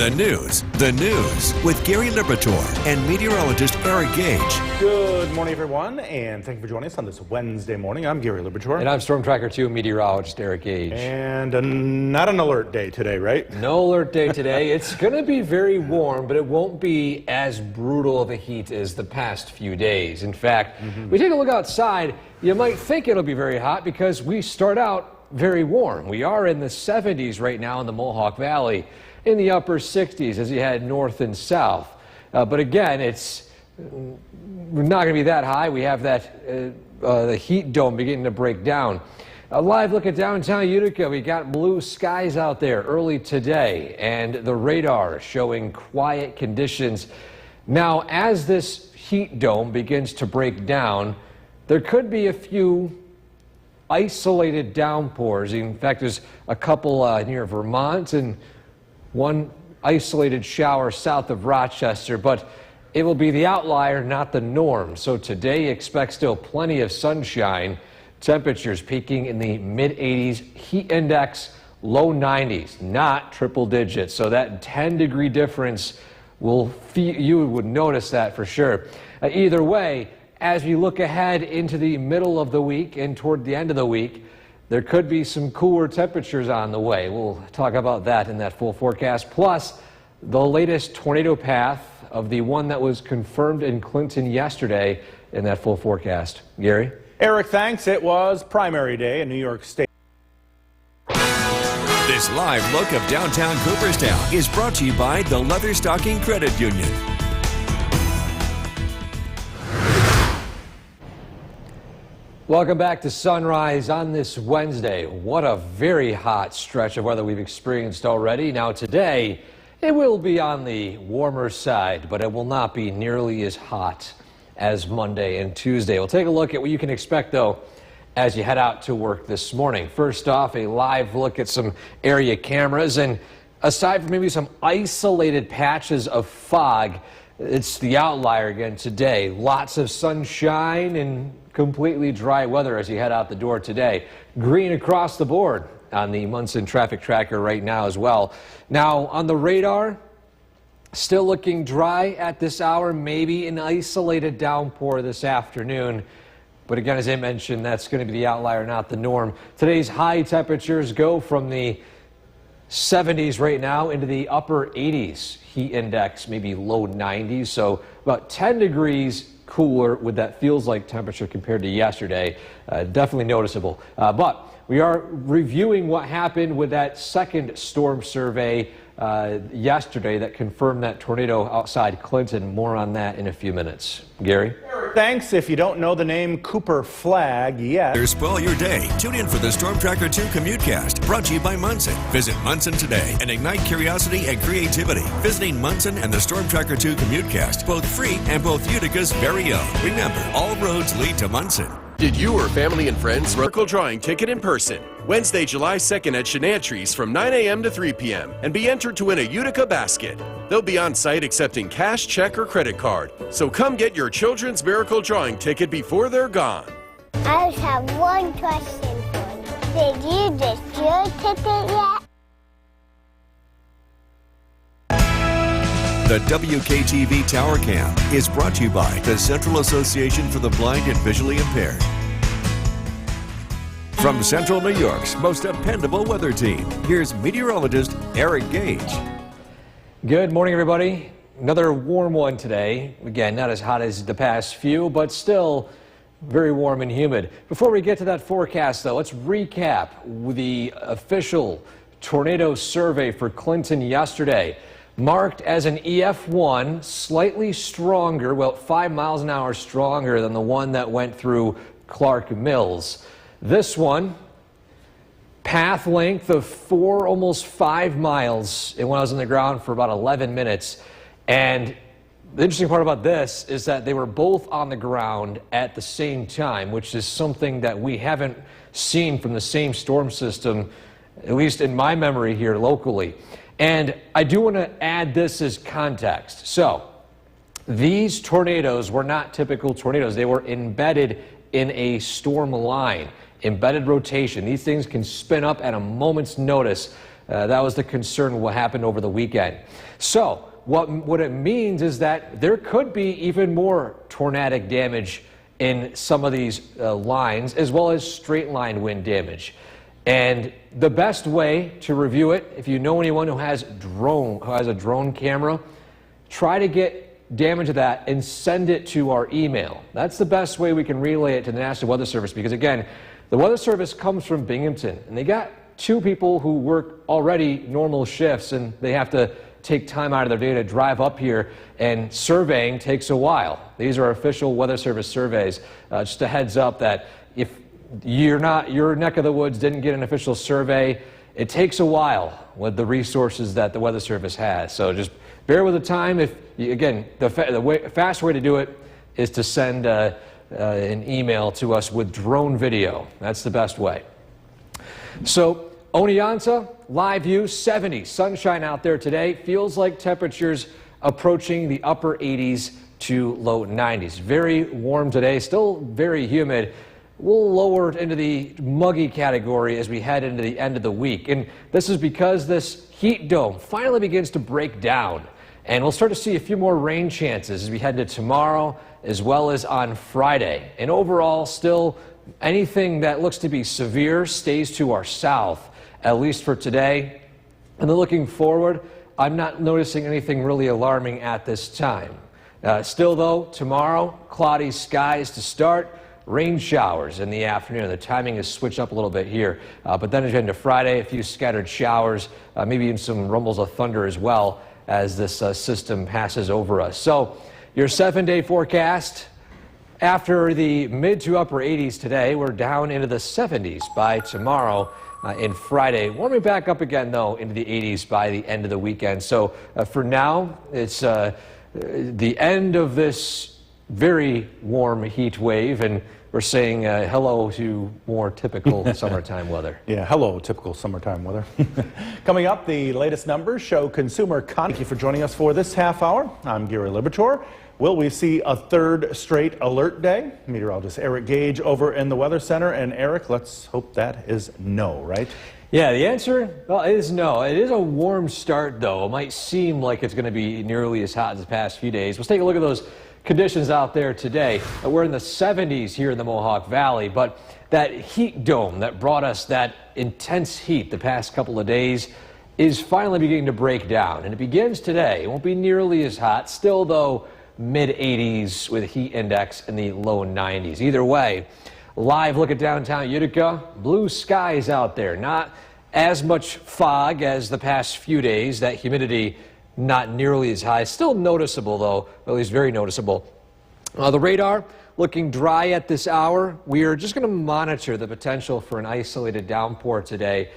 the news with Gary Liberatore and meteorologist Eric Gage. Good morning, everyone, and thank you for joining us on this Wednesday morning. I'm Gary Liberatore. And I'm Storm Tracker 2 meteorologist Eric Gage. And not an alert day today, right? No alert day today. It's going to be very warm, but it won't be as brutal of a heat as the past few days. In fact, we take a look outside, you might think it'll be very hot because we start out very warm. We are in the 70s right now in the Mohawk Valley, in the upper 60s as you head north and south. But again, it's not going to be that high. We have that the heat dome beginning to break down. A live look at downtown Utica. We got blue skies out there early today, and the radar showing quiet conditions. Now, as this heat dome begins to break down, there could be a few isolated downpours. In fact, there's a couple near Vermont and one isolated shower south of Rochester, but it will be the outlier, not the norm. So today, expect still plenty of sunshine. Temperatures peaking in the mid-80s, heat index low 90s, not triple digits. So that 10-degree difference you would notice that for sure. Either way, as we look ahead into the middle of the week and toward the end of the week, there could be some cooler temperatures on the way. We'll talk about that in that full forecast. Plus, the latest tornado path of the one that was confirmed in Clinton yesterday in that full forecast. Gary? Eric, thanks. It was primary day in New York State. This live look of downtown Cooperstown is brought to you by the Leatherstocking Credit Union. Welcome back to Sunrise on this Wednesday. What a very hot stretch of weather we've experienced already. Now today, it will be on the warmer side, but it will not be nearly as hot as Monday and Tuesday. We'll take a look at what you can expect, though, as you head out to work this morning. First off, a live look at some area cameras, and aside from maybe some isolated patches of fog, it's the outlier again today. Lots of sunshine and completely dry weather as you head out the door today. Green across the board on the Munson traffic tracker right now as well. Now on the radar, still looking dry at this hour, maybe an isolated downpour this afternoon. But again, as I mentioned, that's going to be the outlier, not the norm. Today's high temperatures go from the 70s right now into the upper 80s. Heat index maybe low 90s, so about 10 degrees cooler with that feels like temperature compared to yesterday. Definitely noticeable. But we are reviewing what happened with that second storm survey yesterday that confirmed that tornado outside Clinton. More on that in a few minutes. Gary? Thanks. If you don't know the name Cooper Flag yet. Spoil your day. Tune in for the Storm Tracker 2 Commutecast, brought to you by Munson. Visit Munson today and ignite curiosity and creativity. Visiting Munson and the Storm Tracker 2 Commutecast, both free and both Utica's very own. Remember, all roads lead to Munson. Did you or family and friends Miracle Drawing ticket in person? Wednesday, July 2nd at Chenantries from 9 a.m. to 3 p.m. and be entered to win a Utica basket. They'll be on site accepting cash, check, or credit card. So come get your children's Miracle Drawing ticket before they're gone. I just have one question for you. Did you just your ticket yet? The WKTV Tower Cam is brought to you by the Central Association for the Blind and Visually Impaired. From Central New York's most dependable weather team, here's meteorologist Eric Gage. Good morning, everybody. Another warm one today. Again, not as hot as the past few, but still very warm and humid. Before we get to that forecast, though, let's recap the official tornado survey for Clinton yesterday. Marked as an EF1, slightly stronger, well, 5 miles an hour stronger than the one that went through Clark Mills. This one, path length of almost 5 miles. It went on the ground for about 11 minutes. And the interesting part about this is that they were both on the ground at the same time, which is something that we haven't seen from the same storm system, at least in my memory here locally. And I do want to add this as context. So these tornadoes were not typical tornadoes. They were embedded in a storm line, embedded rotation. These things can spin up at a moment's notice. That was the concern what happened over the weekend. So what it means is that there could be even more tornadic damage in some of these lines, as well as straight line wind damage. And the best way to review it, if you know anyone who has a drone camera, try to get damage of that and send it to our email. That's the best way we can relay it to the National Weather Service, because again, the Weather Service comes from Binghamton, and they got 2 people who work already normal shifts, and they have to take time out of their day to drive up here, and surveying takes a while. These are official Weather Service surveys. Just a heads up that if your neck of the woods didn't get an official survey, it takes a while with the resources that the Weather Service has. So just bear with the time. Again, the fast way to do it is to send an email to us with drone video. That's the best way. So Oneonta, live view, 70, sunshine out there today. Feels like temperatures approaching the upper 80s to low 90s. Very warm today, still very humid. We'll lower into the muggy category as we head into the end of the week. And this is because this heat dome finally begins to break down. And we'll start to see a few more rain chances as we head into tomorrow as well as on Friday. And overall, still anything that looks to be severe stays to our south, at least for today. And then looking forward, I'm not noticing anything really alarming at this time. Still though, tomorrow, cloudy skies to start. Rain showers in the afternoon. The timing is switched up a little bit here. But then as you head into Friday, a few scattered showers, maybe even some rumbles of thunder as well as this system passes over us. So your 7-day forecast, after the mid to upper 80s today, we're down into the 70s by tomorrow and Friday. Warming back up again, though, into the 80s by the end of the weekend. So for now, it's the end of this very warm heat wave, and we're saying hello to more typical summertime weather. Yeah, hello, typical summertime weather. Coming up, the latest numbers show consumer confidence. Thank you for joining us for this half hour. I'm Gary Liberatore. Will we see a third straight alert day? Meteorologist Eric Gage over in the Weather Center. And Eric, let's hope that is no, right? Yeah, the answer, well, is no. It is a warm start, though. It might seem like it's going to be nearly as hot as the past few days. Let's take a look at those conditions out there today. We're in the 70s here in the Mohawk Valley, but that heat dome that brought us that intense heat the past couple of days is finally beginning to break down, and it begins today. It won't be nearly as hot, still though mid 80s with a heat index in the low 90s. Either way, live look at downtown Utica, blue skies out there, not as much fog as the past few days. That humidity not nearly as high, still noticeable though, at least very noticeable. The radar looking dry at this hour. We are just going to monitor the potential for an isolated downpour today.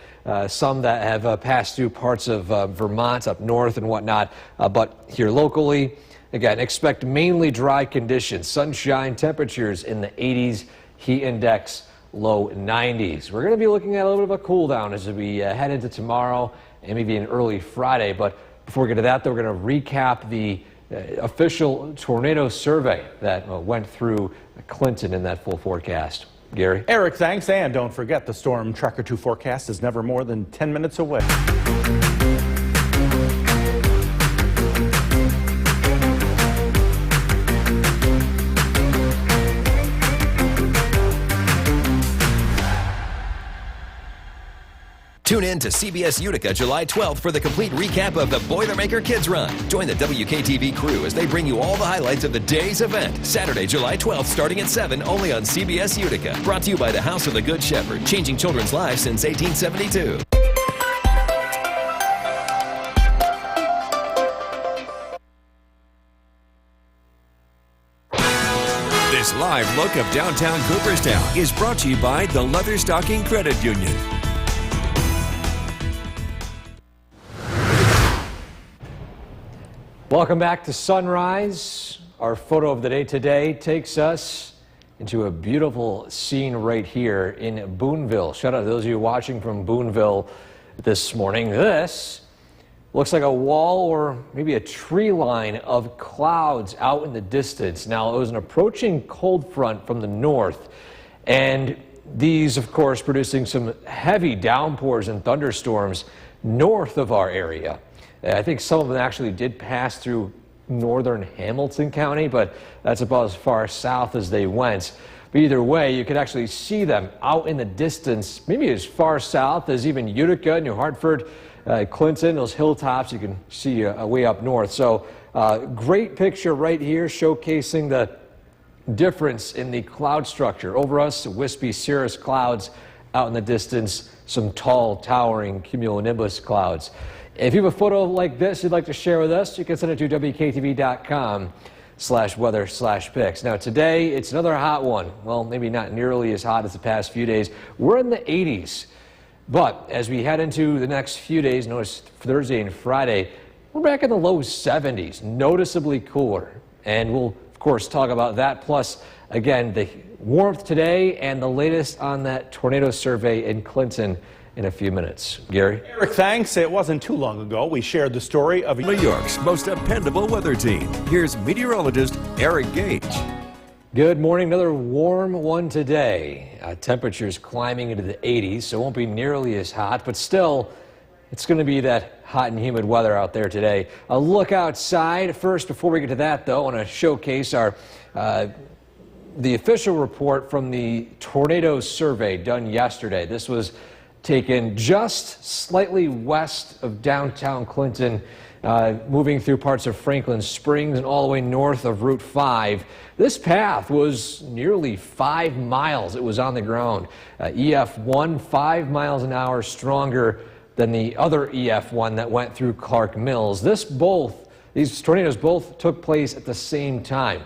Some that have passed through parts of Vermont up north and whatnot, but here locally, again, expect mainly dry conditions, sunshine, temperatures in the 80s, heat index low 90s. We're going to be looking at a little bit of a cool down as we head into tomorrow and maybe an early Friday, but before we get to that, though, we're going to recap the official tornado survey that went through Clinton in that full forecast. Gary? Eric, thanks. And don't forget, the Storm Tracker 2 forecast is never more than 10 minutes away. Tune in to CBS Utica July 12th for the complete recap of the Boilermaker Kids Run. Join the WKTV crew as they bring you all the highlights of the day's event. Saturday, July 12th, starting at 7, only on CBS Utica. Brought to you by the House of the Good Shepherd, changing children's lives since 1872. This live look of downtown Cooperstown is brought to you by the Leatherstocking Credit Union. Welcome back to Sunrise. Our photo of the day today takes us into a beautiful scene right here in Boonville. Shout out to those of you watching from Boonville this morning. This looks like a wall or maybe a tree line of clouds out in the distance. Now, it was an approaching cold front from the north, and these, of course, producing some heavy downpours and thunderstorms north of our area. I think some of them actually did pass through northern Hamilton County, but that's about as far south as they went. But either way, you could actually see them out in the distance, maybe as far south as even Utica, New Hartford, Clinton, those hilltops you can see way up north. So great picture right here showcasing the difference in the cloud structure. Over us, wispy cirrus clouds, out in the distance, some tall, towering cumulonimbus clouds. If you have a photo like this you'd like to share with us, you can send it to WKTV.com/weather/pics. Now today, it's another hot one. Well, maybe not nearly as hot as the past few days. We're in the 80s. But as we head into the next few days, notice Thursday and Friday, we're back in the low 70s, noticeably cooler. And we'll, of course, talk about that. Plus, again, the warmth today and the latest on that tornado survey in Clinton in a few minutes. Gary? Eric, thanks. It wasn't too long ago we shared the story of New York's most dependable weather team. Here's meteorologist Eric Gage. Good morning. Another warm one today. Temperatures climbing into the 80s, so it won't be nearly as hot, but still, it's going to be that hot and humid weather out there today. A look outside. First, before we get to that, though, I want to showcase our the official report from the tornado survey done yesterday. This was taken just slightly west of downtown Clinton, moving through parts of Franklin Springs and all the way north of Route 5. This path was nearly 5 miles. It was on the ground. EF1, 5 miles an hour stronger than the other EF1 that went through Clark Mills. These tornadoes both took place at the same time,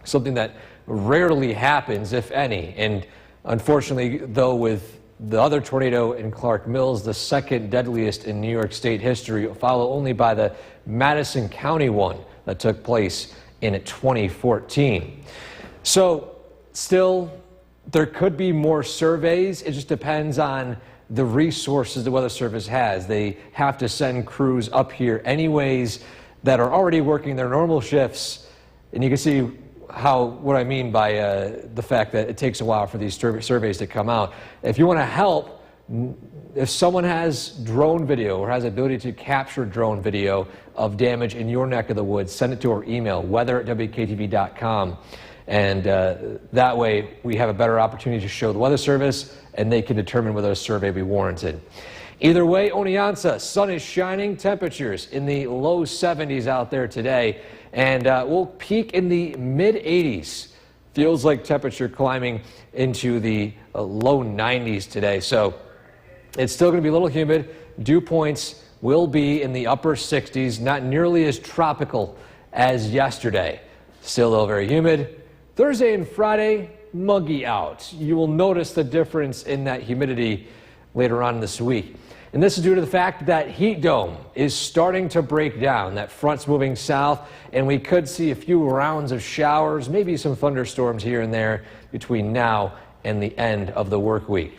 something that rarely happens, if any. And unfortunately, though, with the other tornado in Clark Mills, the second deadliest in New York State history, followed only by the Madison County one that took place in 2014. So still, there could be more surveys. It just depends on the resources the Weather Service has. They have to send crews up here anyways that are already working their normal shifts. And you can see what I mean by the fact that it takes a while for these surveys to come out. If you want to help, if someone has drone video or has the ability to capture drone video of damage in your neck of the woods, send it to our email, weather@wktv.com. And that way we have a better opportunity to show the Weather Service and they can determine whether a survey be warranted. Either way, Oneonta, sun is shining, temperatures in the low 70s out there today, and we'll peak in the mid 80s. Feels like temperature climbing into the low 90s today, so it's still going to be a little humid. Dew points will be in the upper 60s, not nearly as tropical as yesterday. Still, though, very humid. Thursday and Friday, muggy out. You will notice the difference in that humidity later on this week. And this is due to the fact that heat dome is starting to break down. That front's moving south, and we could see a few rounds of showers, maybe some thunderstorms here and there between now and the end of the work week.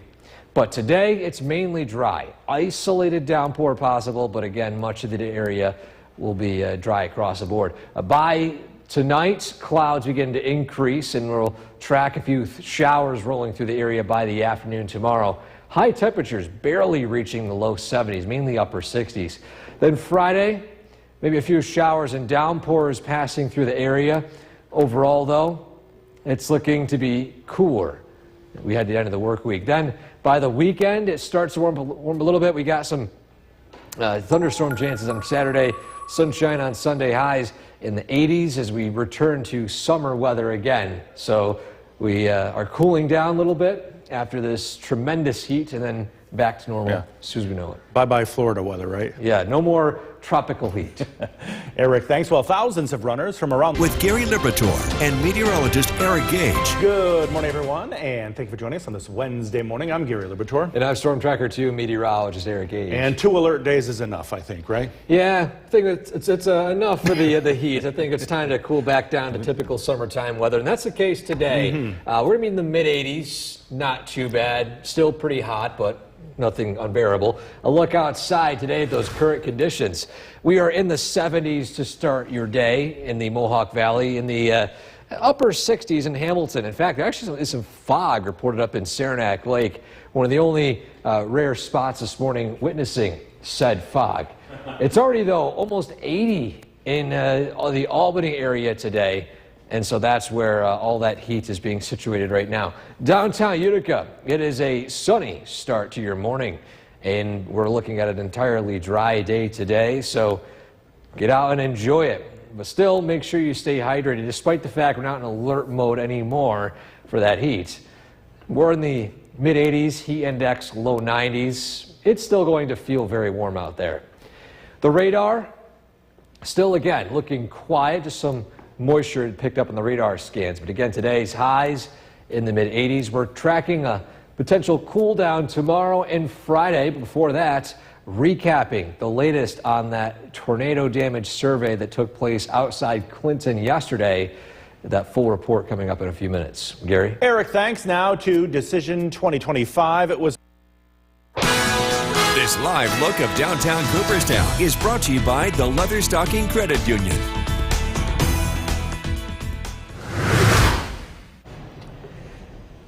But today, it's mainly dry. Isolated downpour possible, but again, much of the area will be dry across the board. By tonight, clouds begin to increase, and we'll track a few showers rolling through the area by the afternoon tomorrow. High temperatures barely reaching the low 70s, mainly upper 60s. Then Friday, maybe a few showers and downpours passing through the area. Overall, though, it's looking to be cooler. We had the end of the work week. Then by the weekend, it starts to warm a little bit. We got some thunderstorm chances on Saturday, sunshine on Sunday, highs in the 80s as we return to summer weather again. So we are cooling down a little bit after this tremendous heat, and then back to normal as soon as we know it. Bye-bye Florida weather, right? Yeah, no more tropical heat. Eric, thanks. Well, thousands of runners from around With Gary Liberatore and meteorologist Eric Gage. Good morning, everyone, and thank you for joining us on this Wednesday morning. I'm Gary Liberatore. And I'm Storm Tracker 2 meteorologist Eric Gage. And 2 alert days is enough, I think, right? Yeah, I think it's enough for the heat. I think it's time to cool back down to typical summertime weather, and that's the case today. We're going to be in the mid-80s, not too bad, still pretty hot, but nothing unbearable. A look outside today at those current conditions. We are in the 70s to start your day in the Mohawk Valley, in the upper 60s in Hamilton. In fact, there actually is some fog reported up in Saranac Lake, one of the only rare spots this morning witnessing said fog. It's already, though, almost 80 in the Albany area today, and so that's where all that heat is being situated right now. Downtown Utica, it is a sunny start to your morning, and we're looking at an entirely dry day today, so get out and enjoy it. But still, make sure you stay hydrated, despite the fact we're not in alert mode anymore for that heat. We're in the mid-80s, heat index low 90s. It's still going to feel very warm out there. The radar, still again, looking quiet, just some moisture picked up on the radar scans. But again, today's highs in the mid-80s. We're tracking a potential cool down tomorrow and Friday. But before that, recapping the latest on that tornado damage survey that took place outside Clinton yesterday. That full report coming up in a few minutes. Gary? Eric, thanks. Now to Decision 2025. It was. This live look of downtown Cooperstown is brought to you by the Leatherstocking Credit Union.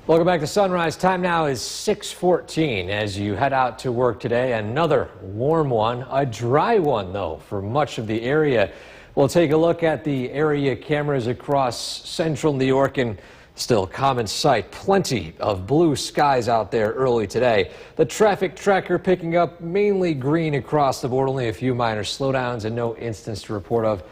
Welcome back to Sunrise. Time now is 6:14 as you head out to work today. Another warm one, a dry one though for much of the area. We'll take a look at the area cameras across central New York, and still common sight. Plenty of blue skies out there early today. The traffic tracker picking up mainly green across the board. Only a few minor slowdowns and no incidents to report of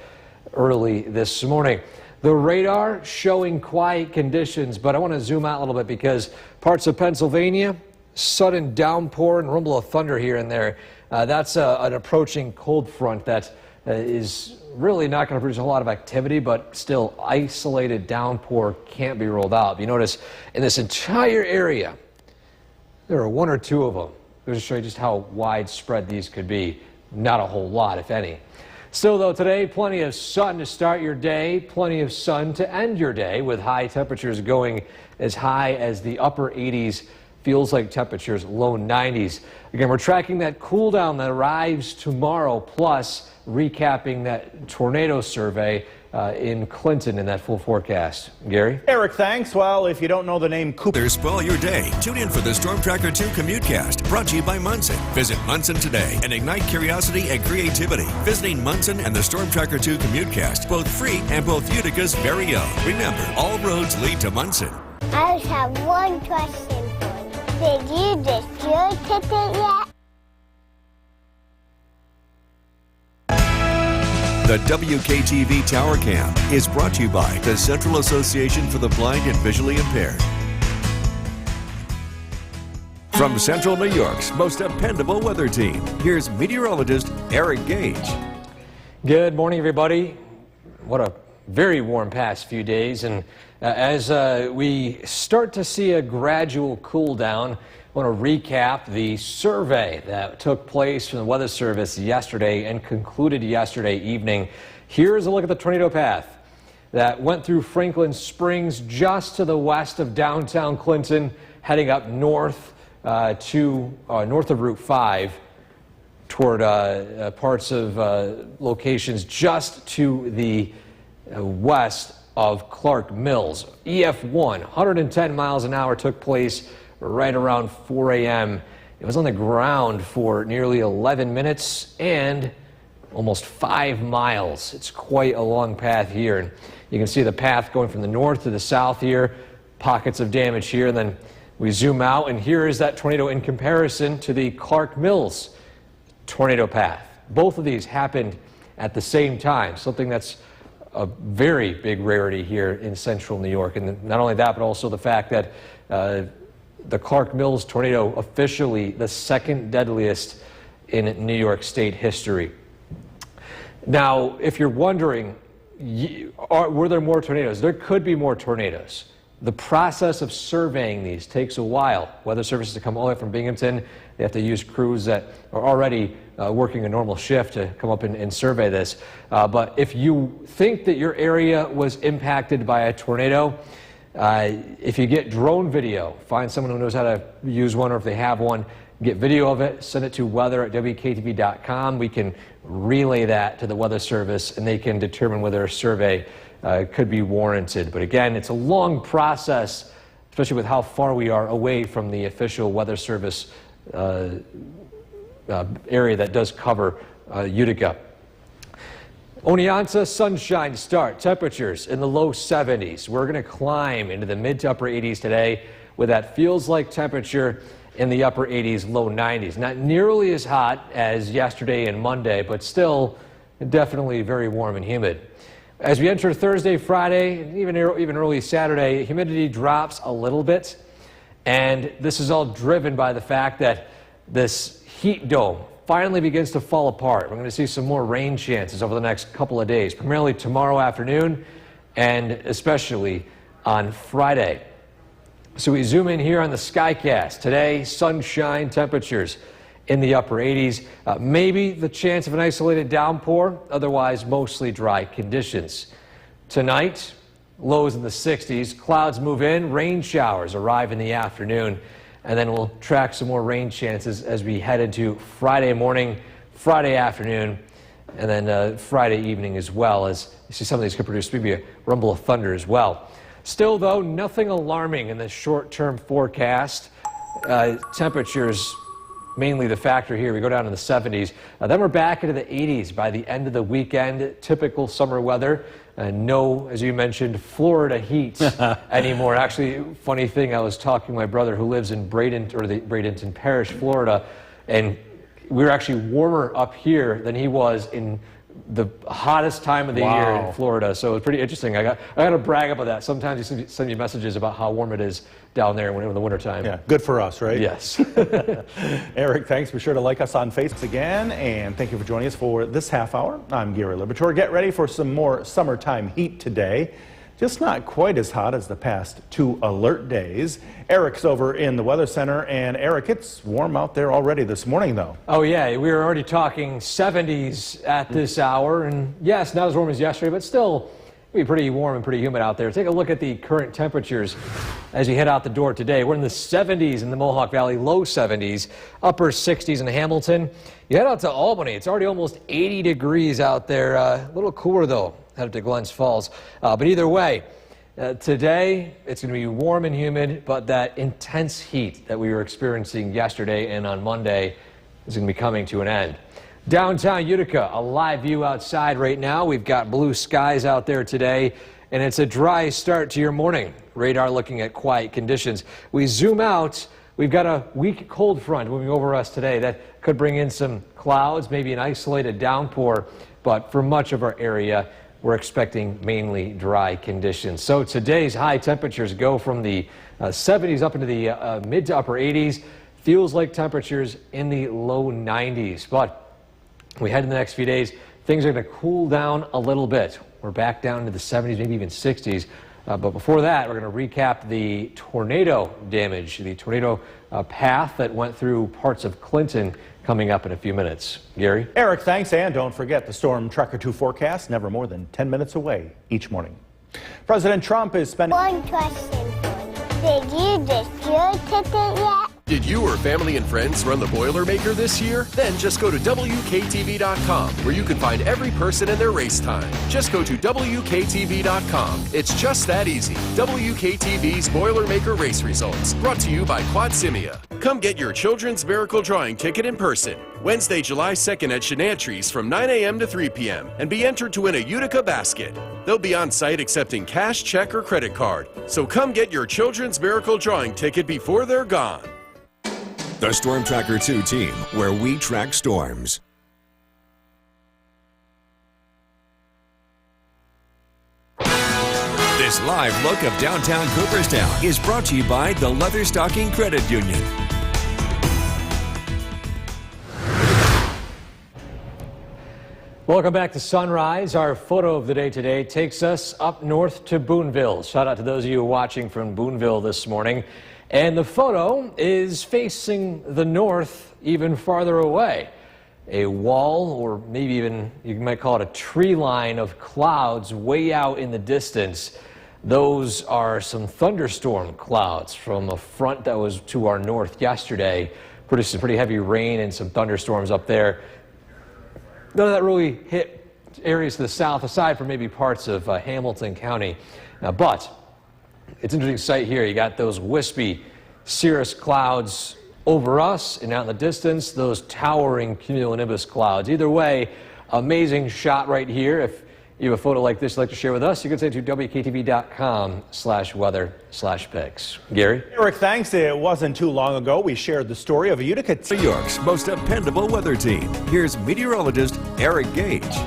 early this morning. The radar showing quiet conditions, but I want to zoom out a little bit because parts of Pennsylvania, sudden downpour and rumble of thunder here and there. That's an approaching cold front that is really not going to produce a lot of activity, but still isolated downpour can't be ruled out. You notice in this entire area, there are one or two of them. Just to show you just how widespread these could be. Not a whole lot, if any. Still, though, today, plenty of sun to start your day, plenty of sun to end your day, with high temperatures going as high as the upper 80s. Feels like temperatures low 90s. Again, we're tracking that cool down that arrives tomorrow, plus recapping that tornado survey in Clinton in that full forecast. Gary? Eric, thanks. Well, if you don't know the name Cooper. Spoil your day. Tune in for the Storm Tracker 2 Commutecast, brought to you by Munson. Visit Munson today and ignite curiosity and creativity. Visiting Munson and the Storm Tracker 2 Commutecast, both free and both Utica's very own. Remember, all roads lead to Munson. I just have one question for you. Did you just your ticket yet? The WKTV Tower Cam is brought to you by the Central Association for the Blind and Visually Impaired. From Central New York's most dependable weather team, here's meteorologist Eric Gage. Good morning, everybody. What a very warm past few days, and as we start to see a gradual cool down, I want to recap the survey that took place from the Weather Service yesterday and concluded yesterday evening. Here's a look at the tornado path that went through Franklin Springs, just to the west of downtown Clinton, heading up north north of Route 5 toward parts of locations just to the west of Clark Mills. EF1, 110 miles an hour, took place right around 4 a.m. It was on the ground for nearly 11 minutes and almost 5 miles. It's quite a long path here. And you can see the path going from the north to the south here, pockets of damage here. And then we zoom out, and here is that tornado in comparison to the Clark Mills tornado path. Both of these happened at the same time, something that's a very big rarity here in central New York. And not only that, but also the fact that the Clark Mills tornado, officially the second deadliest in New York State history. Now, if you're wondering, were there more tornadoes? There could be more tornadoes. The process of surveying these takes a while. Weather services to come all the way from Binghamton. They have to use crews that are already working a normal shift to come up and survey this. But if you think that your area was impacted by a tornado, if you get drone video, find someone who knows how to use one, or if they have one, get video of it, send it to weather@wktv.com. We can relay that to the Weather Service, and they can determine whether a survey could be warranted. But again, it's a long process, especially with how far we are away from the official Weather Service area that does cover Utica. Oneonta, sunshine start. Temperatures in the low 70s. We're going to climb into the mid to upper 80s today with that feels like temperature in the upper 80s, low 90s. Not nearly as hot as yesterday and Monday, but still definitely very warm and humid. As we enter Thursday, Friday, and even early Saturday, humidity drops a little bit. And this is all driven by the fact that this heat dome finally begins to fall apart. We're going to see some more rain chances over the next couple of days, primarily tomorrow afternoon and especially on Friday. So we zoom in here on the Skycast. Today, sunshine, temperatures in the upper 80s. Maybe the chance of an isolated downpour, otherwise mostly dry conditions. Tonight, lows in the 60s. Clouds move in, rain showers arrive in the afternoon. And then we'll track some more rain chances as we head into Friday morning, Friday afternoon, and then Friday evening as well, as you see some of these could produce maybe a rumble of thunder as well. Still, though, nothing alarming in the short-term forecast. Temperatures mainly the factor here. We go down to the 70s. Then we're back into the 80s by the end of the weekend. Typical summer weather. No, as you mentioned, Florida heat anymore. Actually, funny thing, I was talking to my brother who lives in Bradenton Parish, Florida, and we were actually warmer up here than he was in the hottest time of the year in Florida. So it was pretty interesting. I got to brag about that. Sometimes you send me messages about how warm it is down there in the wintertime. Yeah, good for us, right? Yes. Eric, thanks. Be sure to like us on Facebook again, and thank you for joining us for this half hour. I'm Gary Liberatore. Get ready for some more summertime heat today. Just not quite as hot as the past 2 alert days. Eric's over in the Weather Center, and Eric, it's warm out there already this morning, though. Oh, yeah. We were already talking 70s at this hour, and yes, not as warm as yesterday, but still be pretty warm and pretty humid out there. Take a look at the current temperatures as you head out the door today. We're in the 70s in the Mohawk Valley, low 70s, upper 60s in Hamilton. You head out to Albany, it's already almost 80 degrees out there. A little cooler, though, headed to Glens Falls. But either way, today it's going to be warm and humid, but that intense heat that we were experiencing yesterday and on Monday is going to be coming to an end. Downtown Utica, a live view outside right now. We've got blue skies out there today, and it's a dry start to your morning. Radar looking at quiet conditions. We zoom out. We've got a weak cold front moving over us today that could bring in some clouds, maybe an isolated downpour, but for much of our area, we're expecting mainly dry conditions. So today's high temperatures go from the 70s up into the mid to upper 80s. Feels like temperatures in the low 90s, but we head in the next few days, things are going to cool down a little bit. We're back down to the 70s, maybe even 60s. But before that, we're going to recap the tornado damage, the tornado path that went through parts of Clinton, coming up in a few minutes. Gary? Eric, thanks. And don't forget the Storm Tracker 2 forecast, never more than 10 minutes away each morning. President Trump is spending... One question for you. Did you get your ticket yet? Did you or family and friends run the Boilermaker this year? Then just go to WKTV.com, where you can find every person and their race time. Just go to WKTV.com. It's just that easy. WKTV's Boilermaker race results, brought to you by Quad Simia. Come get your Children's Miracle Drawing ticket in person, Wednesday, July 2nd at Shenantries from 9 a.m. to 3 p.m. and be entered to win a Utica basket. They'll be on site accepting cash, check, or credit card. So come get your Children's Miracle Drawing ticket before they're gone. The Storm Tracker 2 team, where we track storms. This live look of downtown Cooperstown is brought to you by the Leatherstocking Credit Union. Welcome back to Sunrise. Our photo of the day today takes us up north to Boonville. Shout out to those of you watching from Boonville this morning. And the photo is facing the north, even farther away. A wall, or maybe even you might call it a tree line of clouds way out in the distance. Those are some thunderstorm clouds from a front that was to our north yesterday, producing pretty heavy rain and some thunderstorms up there. None of that really hit areas to the south, aside from maybe parts of Hamilton County. But it's an interesting sight here. You got those wispy cirrus clouds over us and out in the distance, those towering cumulonimbus clouds. Either way, amazing shot right here. If you have a photo like this you'd like to share with us, you can send it to WKTV.com/weather/pics. Gary? Eric, thanks. It wasn't too long ago we shared the story of a Utica. New York's most dependable weather team. Here's meteorologist Eric Gage.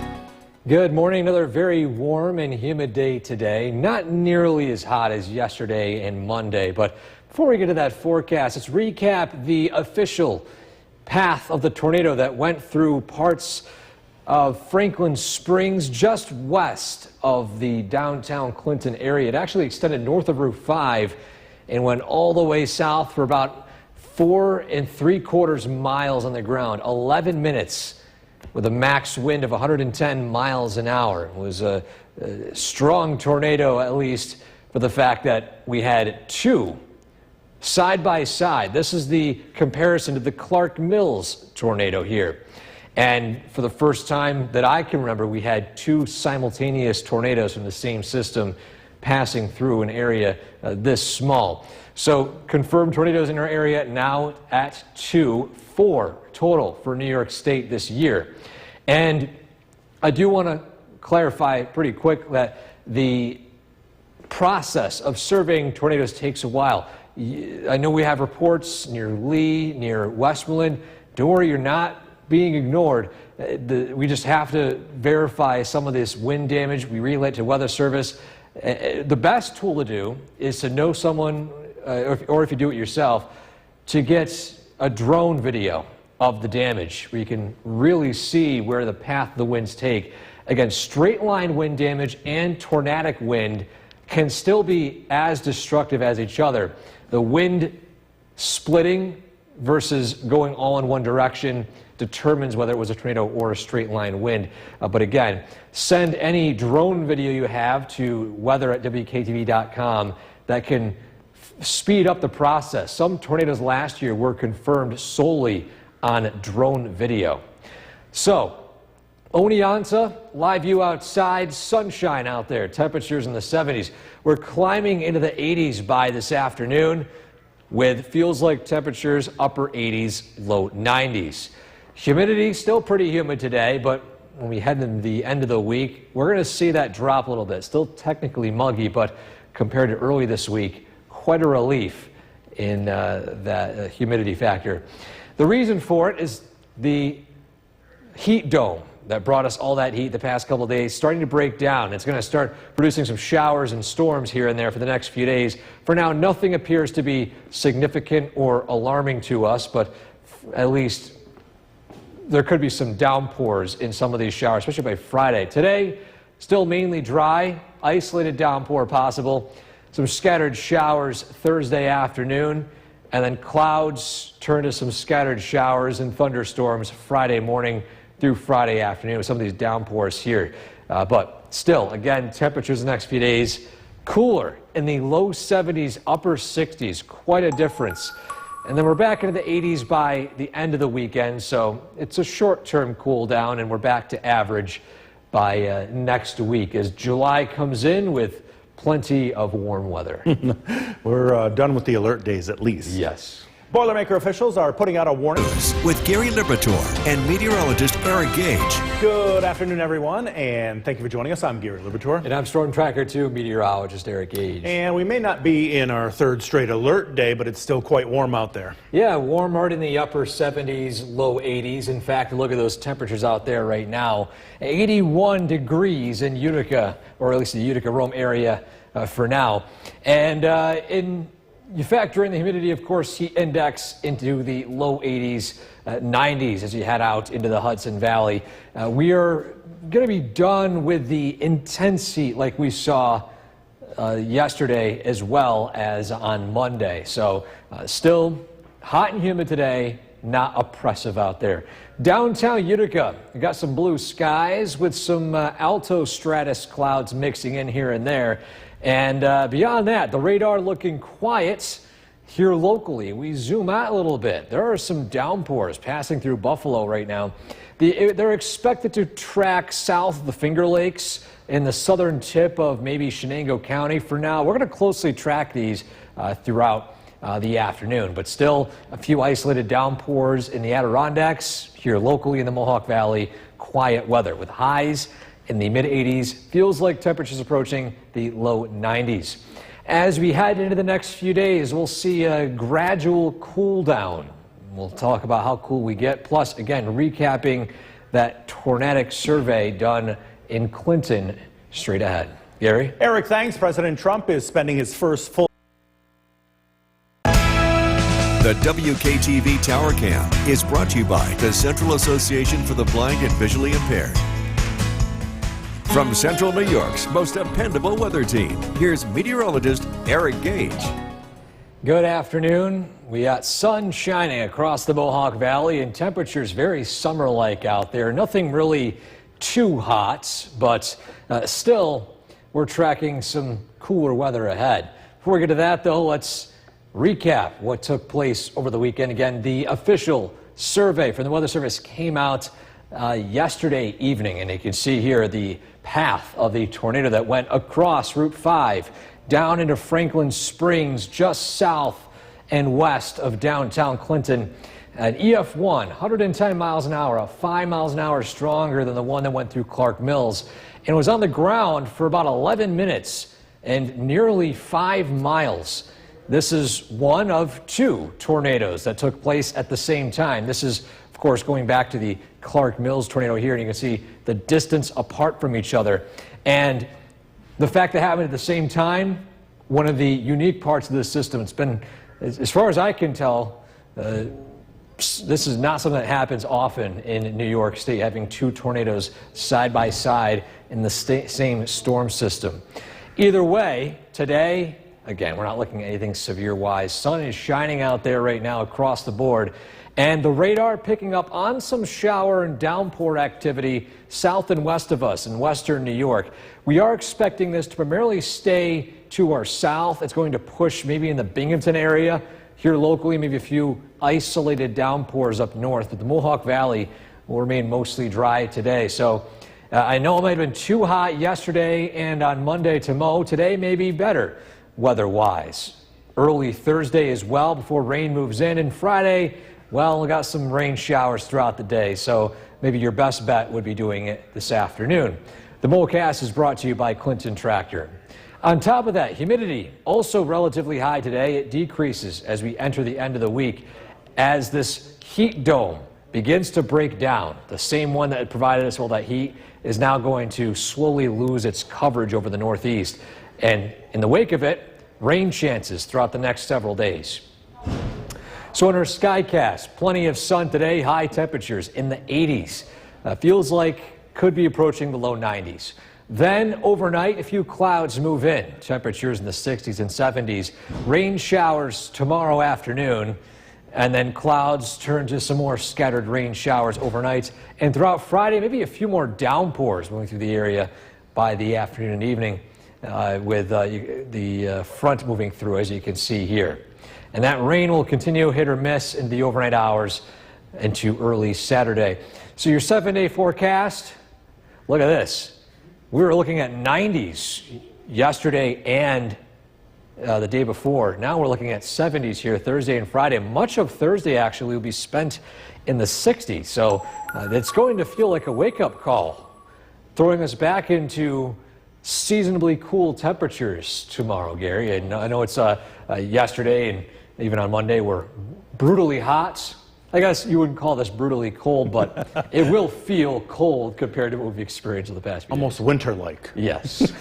Good morning. Another very warm and humid day today. Not nearly as hot as yesterday and Monday, but before we get to that forecast, let's recap the official path of the tornado that went through parts of Franklin Springs, just west of the downtown Clinton area. It actually extended north of Route 5 and went all the way south for about 4 3/4 miles on the ground, 11 minutes with a max wind of 110 miles an hour. It was a strong tornado, at least for the fact that we had two side by side. This is the comparison to the Clark Mills tornado here. And for the first time that I can remember, we had two simultaneous tornadoes from the same system passing through an area this small. So confirmed tornadoes in our area now at 4 total for New York State this year. And I do want to clarify pretty quick that the process of surveying tornadoes takes a while. I know we have reports near Lee, near Westmoreland. Don't worry, you're not being ignored. We just have to verify some of this wind damage. We relay it to Weather Service. The best tool to do is to know someone, or if you do it yourself, to get a drone video of the damage where you can really see where the path the winds take. Again, straight line wind damage and tornadic wind can still be as destructive as each other. The wind splitting versus going all in one direction determines whether it was a tornado or a straight line wind. But again, send any drone video you have to weather@wktv.com. That can speed up the process. Some tornadoes last year were confirmed solely on drone video. So, Oneonta, live view outside, sunshine out there, temperatures in the 70s. We're climbing into the 80s by this afternoon with feels like temperatures upper 80s, low 90s. Humidity still pretty humid today, but when we head into the end of the week, we're going to see that drop a little bit. Still technically muggy, but compared to early this week, quite a relief in that humidity factor. The reason for it is the heat dome that brought us all that heat the past couple of days starting to break down. It's going to start producing some showers and storms here and there for the next few days. For now, nothing appears to be significant or alarming to us, but at least there could be some downpours in some of these showers, especially by Friday. Today, still mainly dry, isolated downpour possible. Some scattered showers Thursday afternoon, and then clouds turn to some scattered showers and thunderstorms Friday morning through Friday afternoon with some of these downpours here. But still, again, temperatures the next few days cooler in the low 70s, upper 60s, quite a difference. And then we're back into the 80s by the end of the weekend, so it's a short-term cool down, and we're back to average by next week as July comes in with plenty of warm weather. We're done with the alert days at least. Yes. Boilermaker officials are putting out a warning. With Gary Liberatore and meteorologist Eric Gage. Good afternoon, everyone, and thank you for joining us. I'm Gary Liberatore. And I'm Storm Tracker 2 meteorologist Eric Gage. And we may not be in our third straight alert day, but it's still quite warm out there. Yeah, warm out in the upper 70s, low 80s. In fact, look at those temperatures out there right now. 81 degrees in Utica, or at least the Utica-Rome area for now. And you factor in the humidity, of course, heat index into the low 80s, 90s as you head out into the Hudson Valley. We are going to be done with the intense heat like we saw yesterday as well as on Monday. So still hot and humid today, not oppressive out there. Downtown Utica, we got some blue skies with some alto stratus clouds mixing in here and there. And beyond that, the radar looking quiet here locally. We zoom out a little bit. There are some downpours passing through Buffalo right now. They're expected to track south of the Finger Lakes in the southern tip of maybe Shenango County. For now, we're going to closely track these throughout the afternoon. But still, a few isolated downpours in the Adirondacks, here locally in the Mohawk Valley, quiet weather with highs in the mid-80s. Feels like temperatures approaching the low 90s. As we head into the next few days, we'll see a gradual cool down. We'll talk about how cool we get, plus, again, recapping that tornadic survey done in Clinton straight ahead. Gary? Eric, thanks. President Trump is spending his first full... The WKTV Tower Cam is brought to you by the Central Association for the Blind and Visually Impaired. From Central New York's most dependable weather team, here's meteorologist Eric Gage. Good afternoon. We got sun shining across the Mohawk Valley and temperatures very summer-like out there. Nothing really too hot, but still we're tracking some cooler weather ahead. Before we get to that, though, let's recap what took place over the weekend. Again, the official survey from the Weather Service came out yesterday evening, and you can see here the path of the tornado that went across Route 5 down into Franklin Springs, just south and west of downtown Clinton. An EF1, 110 miles an hour, 5 miles an hour stronger than the one that went through Clark Mills, and was on the ground for about 11 minutes and nearly 5 miles. This is one of two tornadoes that took place at the same time. This is, of course, going back to the Clark Mills tornado here, and you can see the distance apart from each other. And the fact that it happened at the same time, one of the unique parts of this system, it's been, as far as I can tell, this is not something that happens often in New York State, having two tornadoes side by side in the same storm system. Either way, today, again, we're not looking at anything severe-wise. Sun is shining out there right now across the board, and the radar picking up on some shower and downpour activity south and west of us in western New York. We are expecting this to primarily stay to our south. It's going to push maybe in the Binghamton area. Here locally, maybe a few isolated downpours up north, but the Mohawk Valley will remain mostly dry today. So I know it might have been too hot yesterday and on Monday to mow. Today may be better weather-wise. Early Thursday as well before rain moves in, and Friday, well, we got some rain showers throughout the day, so maybe your best bet would be doing it this afternoon. The Mowcast is brought to you by Clinton Tractor. On top of that, humidity also relatively high today. It decreases as we enter the end of the week as this heat dome begins to break down. The same one that had provided us all that heat is now going to slowly lose its coverage over the northeast. And in the wake of it, rain chances throughout the next several days. So in our Skycast, plenty of sun today, high temperatures in the 80s. Feels like could be approaching the low 90s. Then overnight, a few clouds move in. Temperatures in the 60s and 70s. Rain showers tomorrow afternoon, and then clouds turn to some more scattered rain showers overnight. And throughout Friday, maybe a few more downpours moving through the area by the afternoon and evening, with the front moving through, as you can see here. And that rain will continue hit or miss in the overnight hours into early Saturday. So your 7-day forecast, look at this. We were looking at 90s yesterday and the day before. Now we're looking at 70s here Thursday and Friday. Much of Thursday actually will be spent in the 60s. So it's going to feel like a wake-up call, throwing us back into seasonably cool temperatures tomorrow, Gary. And I know it's yesterday and even on Monday were brutally hot. I guess you wouldn't call this brutally cold, but it will feel cold compared to what we've experienced in the past few days. Almost winter-like. Yes.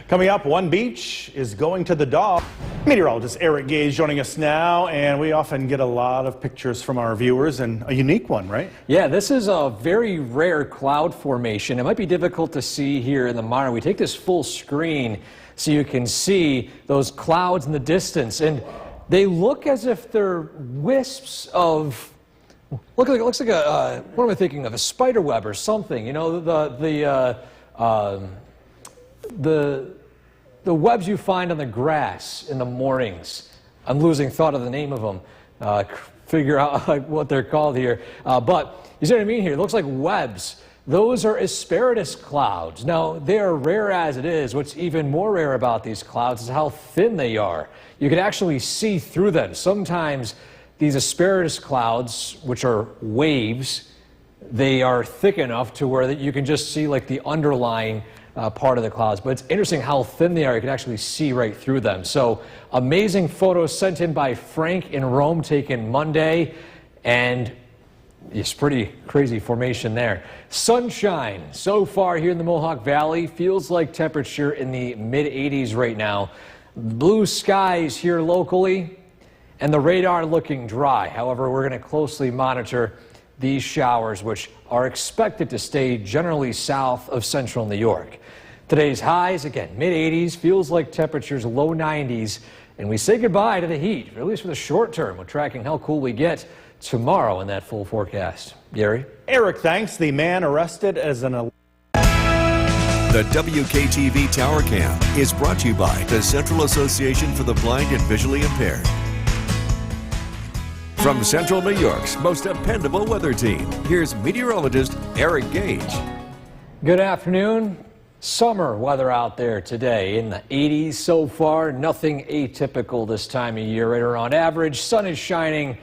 Coming up, One Beach is going to the dog. Meteorologist Eric Gage joining us now, and we often get a lot of pictures from our viewers, and a unique one, right? Yeah, this is a very rare cloud formation. It might be difficult to see here in the monitor. We take this full screen so you can see those clouds in the distance, and they look as if they're wisps of, looks like a, what am I thinking of, a spider web or something, you know, the webs you find on the grass in the mornings. I'm losing thought of the name of them, figure out what they're called here. But you see what I mean here? It looks like webs Those are asparagus clouds. Now, they are rare as it is. What's even more rare about these clouds is how thin they are. You can actually see through them. Sometimes these asparagus clouds, which are waves, they are thick enough to where that you can just see like the underlying part of the clouds. But it's interesting how thin they are. You can actually see right through them. So amazing photos sent in by Frank in Rome, taken Monday, and it's pretty crazy formation there. Sunshine so far here in the Mohawk Valley. Feels like temperature in the mid-80s right now. Blue skies here locally, and the radar looking dry. However, we're going to closely monitor these showers, which are expected to stay generally south of central New York. Today's highs, again, mid-80s, feels like temperatures low 90s, and we say goodbye to the heat, at least for the short term. We're tracking how cool we get tomorrow in that full forecast. Gary? Eric, thanks. The man arrested as an... The WKTV Tower Cam is brought to you by the Central Association for the Blind and Visually Impaired. From Central New York's most dependable weather team, here's meteorologist Eric Gage. Good afternoon. Summer weather out there today in the 80s so far. Nothing atypical this time of year, right around average. Sun is shining.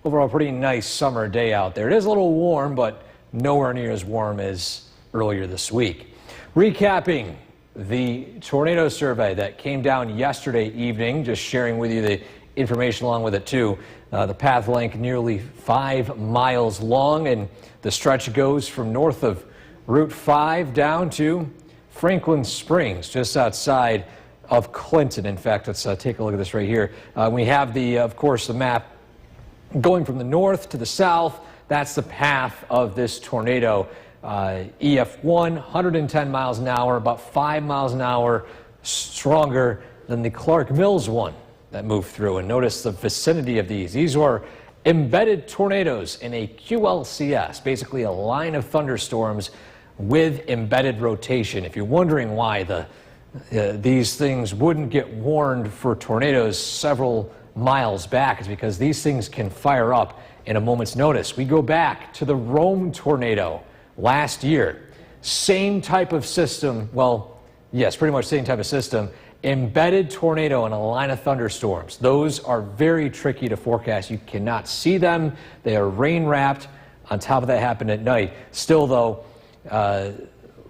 Overall, pretty nice summer day out there. It is a little warm, but nowhere near as warm as earlier this week. Recapping the tornado survey that came down yesterday evening, just sharing with you the information along with it too. The path length nearly 5 miles long, and the stretch goes from north of Route 5 down to Franklin Springs, just outside of Clinton. In fact, let's take a look at this right here. We have of course, the map going from the north to the south. That's the path of this tornado. EF1, 110 miles an hour, about 5 miles an hour stronger than the Clark Mills one that moved through. And notice the vicinity of these. These are embedded tornadoes in a QLCS, basically a line of thunderstorms with embedded rotation. If you're wondering why these things wouldn't get warned for tornadoes several miles back, it's because these things can fire up in a moment's notice. We go back to the Rome tornado last year. Same type of system, well, yes, pretty much same type of system. Embedded tornado in a line of thunderstorms. Those are very tricky to forecast. You cannot see them. They are rain wrapped. On top of that, happened at night. Still though,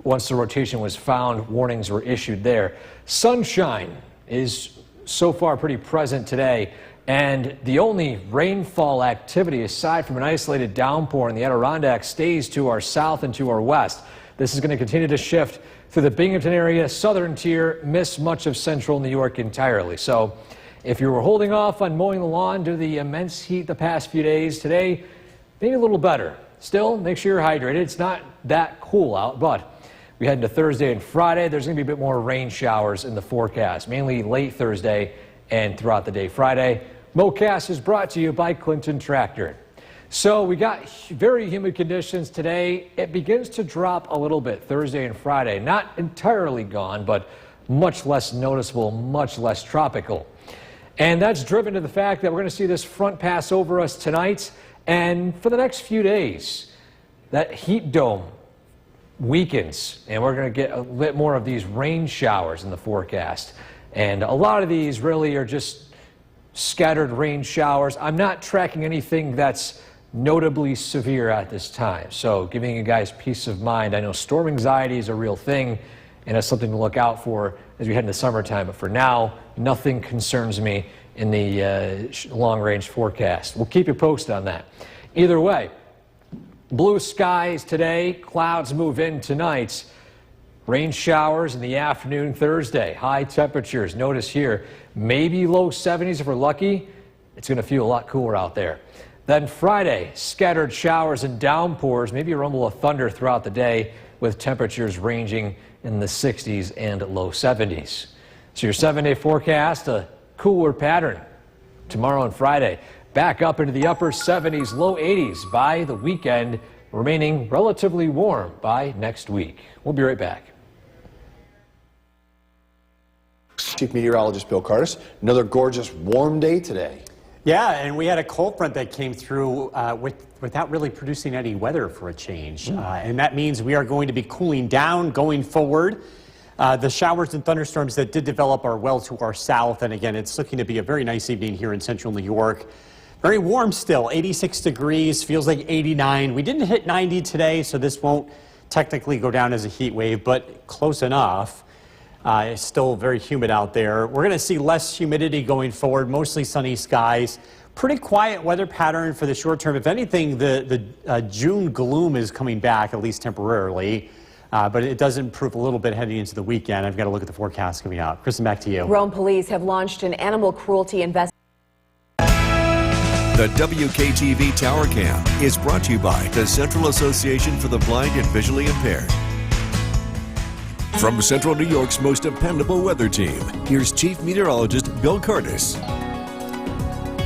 once the rotation was found, warnings were issued there. Sunshine is so far pretty present today, and the only rainfall activity aside from an isolated downpour in the Adirondacks stays to our south and to our west. This is going to continue to shift through the Binghamton area, southern tier, miss much of central New York entirely. So if you were holding off on mowing the lawn due to the immense heat the past few days, today maybe a little better. Still, make sure you're hydrated. It's not that cool out, but we head into Thursday and Friday. There's going to be a bit more rain showers in the forecast, mainly late Thursday and throughout the day Friday. MoCast is brought to you by Clinton Tractor. So we got very humid conditions today. It begins to drop a little bit Thursday and Friday. Not entirely gone, but much less noticeable, much less tropical. And that's driven to the fact that we're going to see this front pass over us tonight. And for the next few days, that heat dome weakens, and we're going to get a bit more of these rain showers in the forecast. And a lot of these really are just scattered rain showers. I'm not tracking anything that's notably severe at this time, so giving you guys peace of mind. I know storm anxiety is a real thing, and it's something to look out for as we head into summertime, but for now, nothing concerns me in the long-range forecast. We'll keep you posted on that. Either way, blue skies today, clouds move in tonight. Rain showers in the afternoon Thursday. High temperatures, notice here, maybe low 70s if we're lucky. It's going to feel a lot cooler out there. Then Friday, scattered showers and downpours, maybe a rumble of thunder throughout the day with temperatures ranging in the 60s and low 70s. So your 7-day forecast, a cooler pattern tomorrow and Friday. Back up into the upper 70s, low 80s by the weekend, remaining relatively warm by next week. We'll be right back. Chief Meteorologist Bill Curtis. Another gorgeous warm day today. Yeah, and we had a cold front that came through without really producing any weather for a change. And that means we are going to be cooling down going forward. The showers and thunderstorms that did develop are well to our south. And again, it's looking to be a very nice evening here in central New York. Very warm still, 86 degrees, feels like 89. We didn't hit 90 today, so this won't technically go down as a heat wave, but close enough. It's still very humid out there. We're going to see less humidity going forward, mostly sunny skies. Pretty quiet weather pattern for the short term. If anything, the June gloom is coming back, at least temporarily. But it does improve a little bit heading into the weekend. I've got to look at the forecast coming out. Kristen, back to you. Rome police have launched an animal cruelty investigation. The WKTV Tower Cam is brought to you by the Central Association for the Blind and Visually Impaired. From Central New York's most dependable weather team, here's Chief Meteorologist Bill Curtis.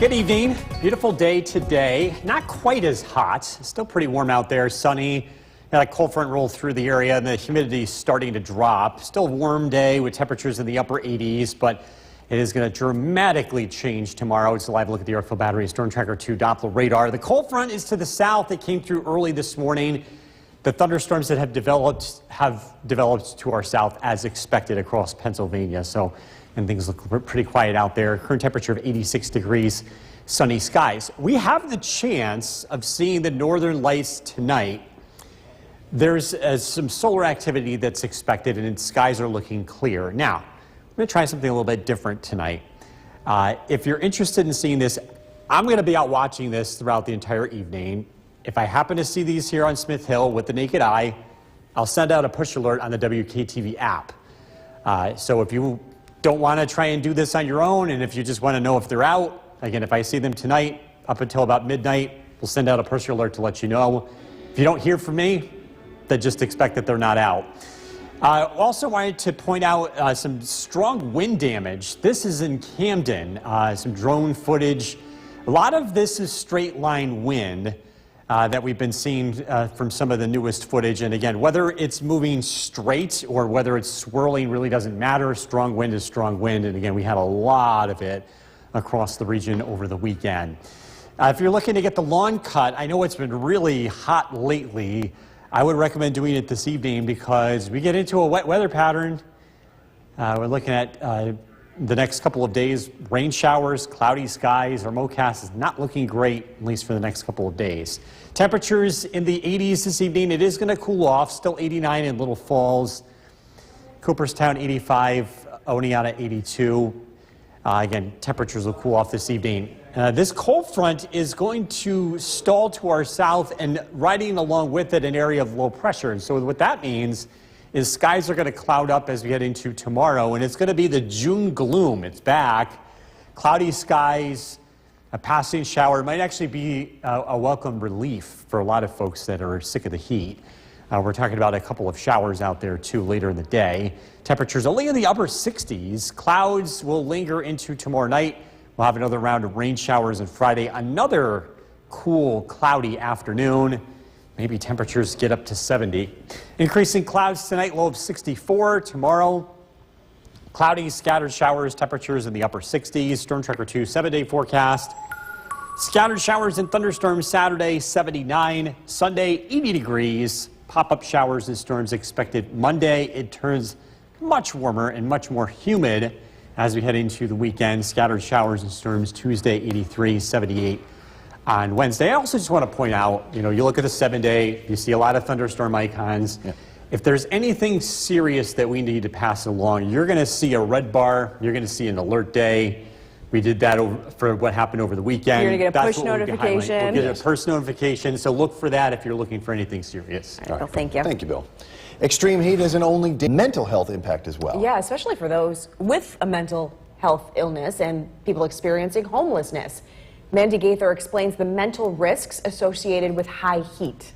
Good evening. Beautiful day today. Not quite as hot. Still pretty warm out there. Sunny. Had a cold front roll through the area and the humidity is starting to drop. Still a warm day with temperatures in the upper 80s, but it is going to dramatically change tomorrow. It's a live look at the Yorkville Battery Storm Tracker 2 Doppler radar. The cold front is to the south. It came through early this morning. The thunderstorms that have developed to our south as expected across Pennsylvania. And things look pretty quiet out there. Current temperature of 86 degrees, sunny skies. We have the chance of seeing the northern lights tonight. There's some solar activity that's expected and skies are looking clear. Now, I'm going to try something a little bit different tonight. If you're interested in seeing this, I'm going to be out watching this throughout the entire evening. If I happen to see these here on Smith Hill with the naked eye, I'll send out a push alert on the WKTV app. So if you don't want to try and do this on your own, and if you just want to know if they're out, again, if I see them tonight up until about midnight, we'll send out a push alert to let you know. If you don't hear from me, then just expect that they're not out. I also wanted to point out some strong wind damage. This is in Camden, some drone footage. A lot of this is straight line wind. That we've been seeing from some of the newest footage. And again, whether it's moving straight or whether it's swirling really doesn't matter. Strong wind is strong wind. And again, we had a lot of it across the region over the weekend. If you're looking to get the lawn cut, I know it's been really hot lately. I would recommend doing it this evening because we get into a wet weather pattern. We're looking at the next couple of days, rain showers, cloudy skies. Our MoCast is not looking great, at least for the next couple of days. Temperatures in the 80s this evening. It is going to cool off. Still 89 in Little Falls. Cooperstown 85, Oneonta 82. Again, temperatures will cool off this evening. This cold front is going to stall to our south and riding along with it an area of low pressure. And so what that means is skies are going to cloud up as we head into tomorrow, and it's going to be the June gloom. It's back. Cloudy skies, a passing shower. It might actually be a welcome relief for a lot of folks that are sick of the heat. We're talking about a couple of showers out there, too, later in the day. Temperatures only in the upper 60s. Clouds will linger into tomorrow night. We'll have another round of rain showers on Friday. Another cool, cloudy afternoon. Maybe temperatures get up to 70. Increasing clouds tonight, low of 64. Tomorrow, cloudy, scattered showers, temperatures in the upper 60s. Storm Tracker 2 7-day forecast. Scattered showers and thunderstorms Saturday, 79. Sunday, 80 degrees. Pop-up showers and storms expected Monday. It turns much warmer and much more humid as we head into the weekend. Scattered showers and storms Tuesday, 83, 78. On Wednesday, I also just want to point out, you look at the 7-day, you see a lot of thunderstorm icons. Yeah. If there's anything serious that we need to pass along, you're going to see a red bar, you're going to see an alert day. We did that for what happened over the weekend. You're going to get a push notification. We'll get a push notification, so look for that if you're looking for anything serious. All right, Bill, thank you. Thank you, Bill. Extreme heat isn't only mental health impact as well. Yeah, especially for those with a mental health illness and people experiencing homelessness. Mandy Gaither explains the mental risks associated with high heat.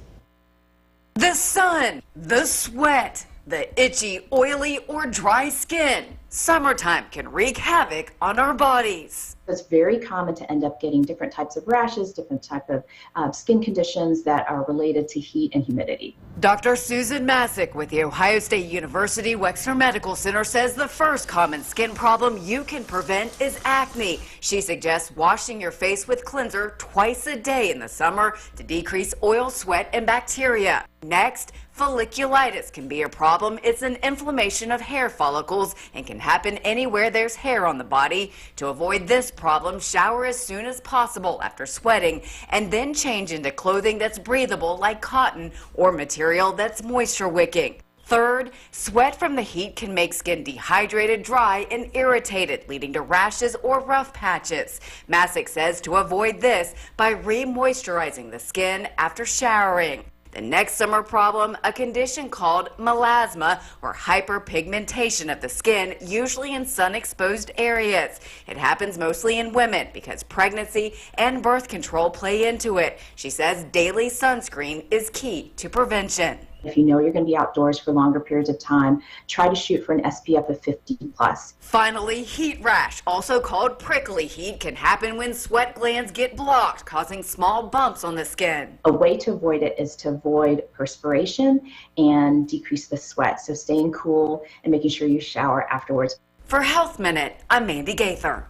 The sun, the sweat, the itchy, oily, or dry skin. Summertime can wreak havoc on our bodies. It's very common to end up getting different types of rashes, different type of skin conditions that are related to heat and humidity. Dr. Susan Masick with the Ohio State University Wexner Medical Center says the first common skin problem you can prevent is acne. She suggests washing your face with cleanser twice a day in the summer to decrease oil, sweat, and bacteria. Next, folliculitis can be a problem. It's an inflammation of hair follicles and can happen anywhere there's hair on the body. To avoid this problem, shower as soon as possible after sweating and then change into clothing that's breathable like cotton or material that's moisture wicking. Third, sweat from the heat can make skin dehydrated, dry, and irritated, leading to rashes or rough patches. Masick says to avoid this by re-moisturizing the skin after showering. The next summer problem, a condition called melasma, or hyperpigmentation of the skin, usually in sun-exposed areas. It happens mostly in women because pregnancy and birth control play into it. She says daily sunscreen is key to prevention. If you know you're going to be outdoors for longer periods of time, try to shoot for an SPF of 50+. Finally, heat rash, also called prickly heat, can happen when sweat glands get blocked, causing small bumps on the skin. A way to avoid it is to avoid perspiration and decrease the sweat. So staying cool and making sure you shower afterwards. For Health Minute, I'm Mandy Gaither.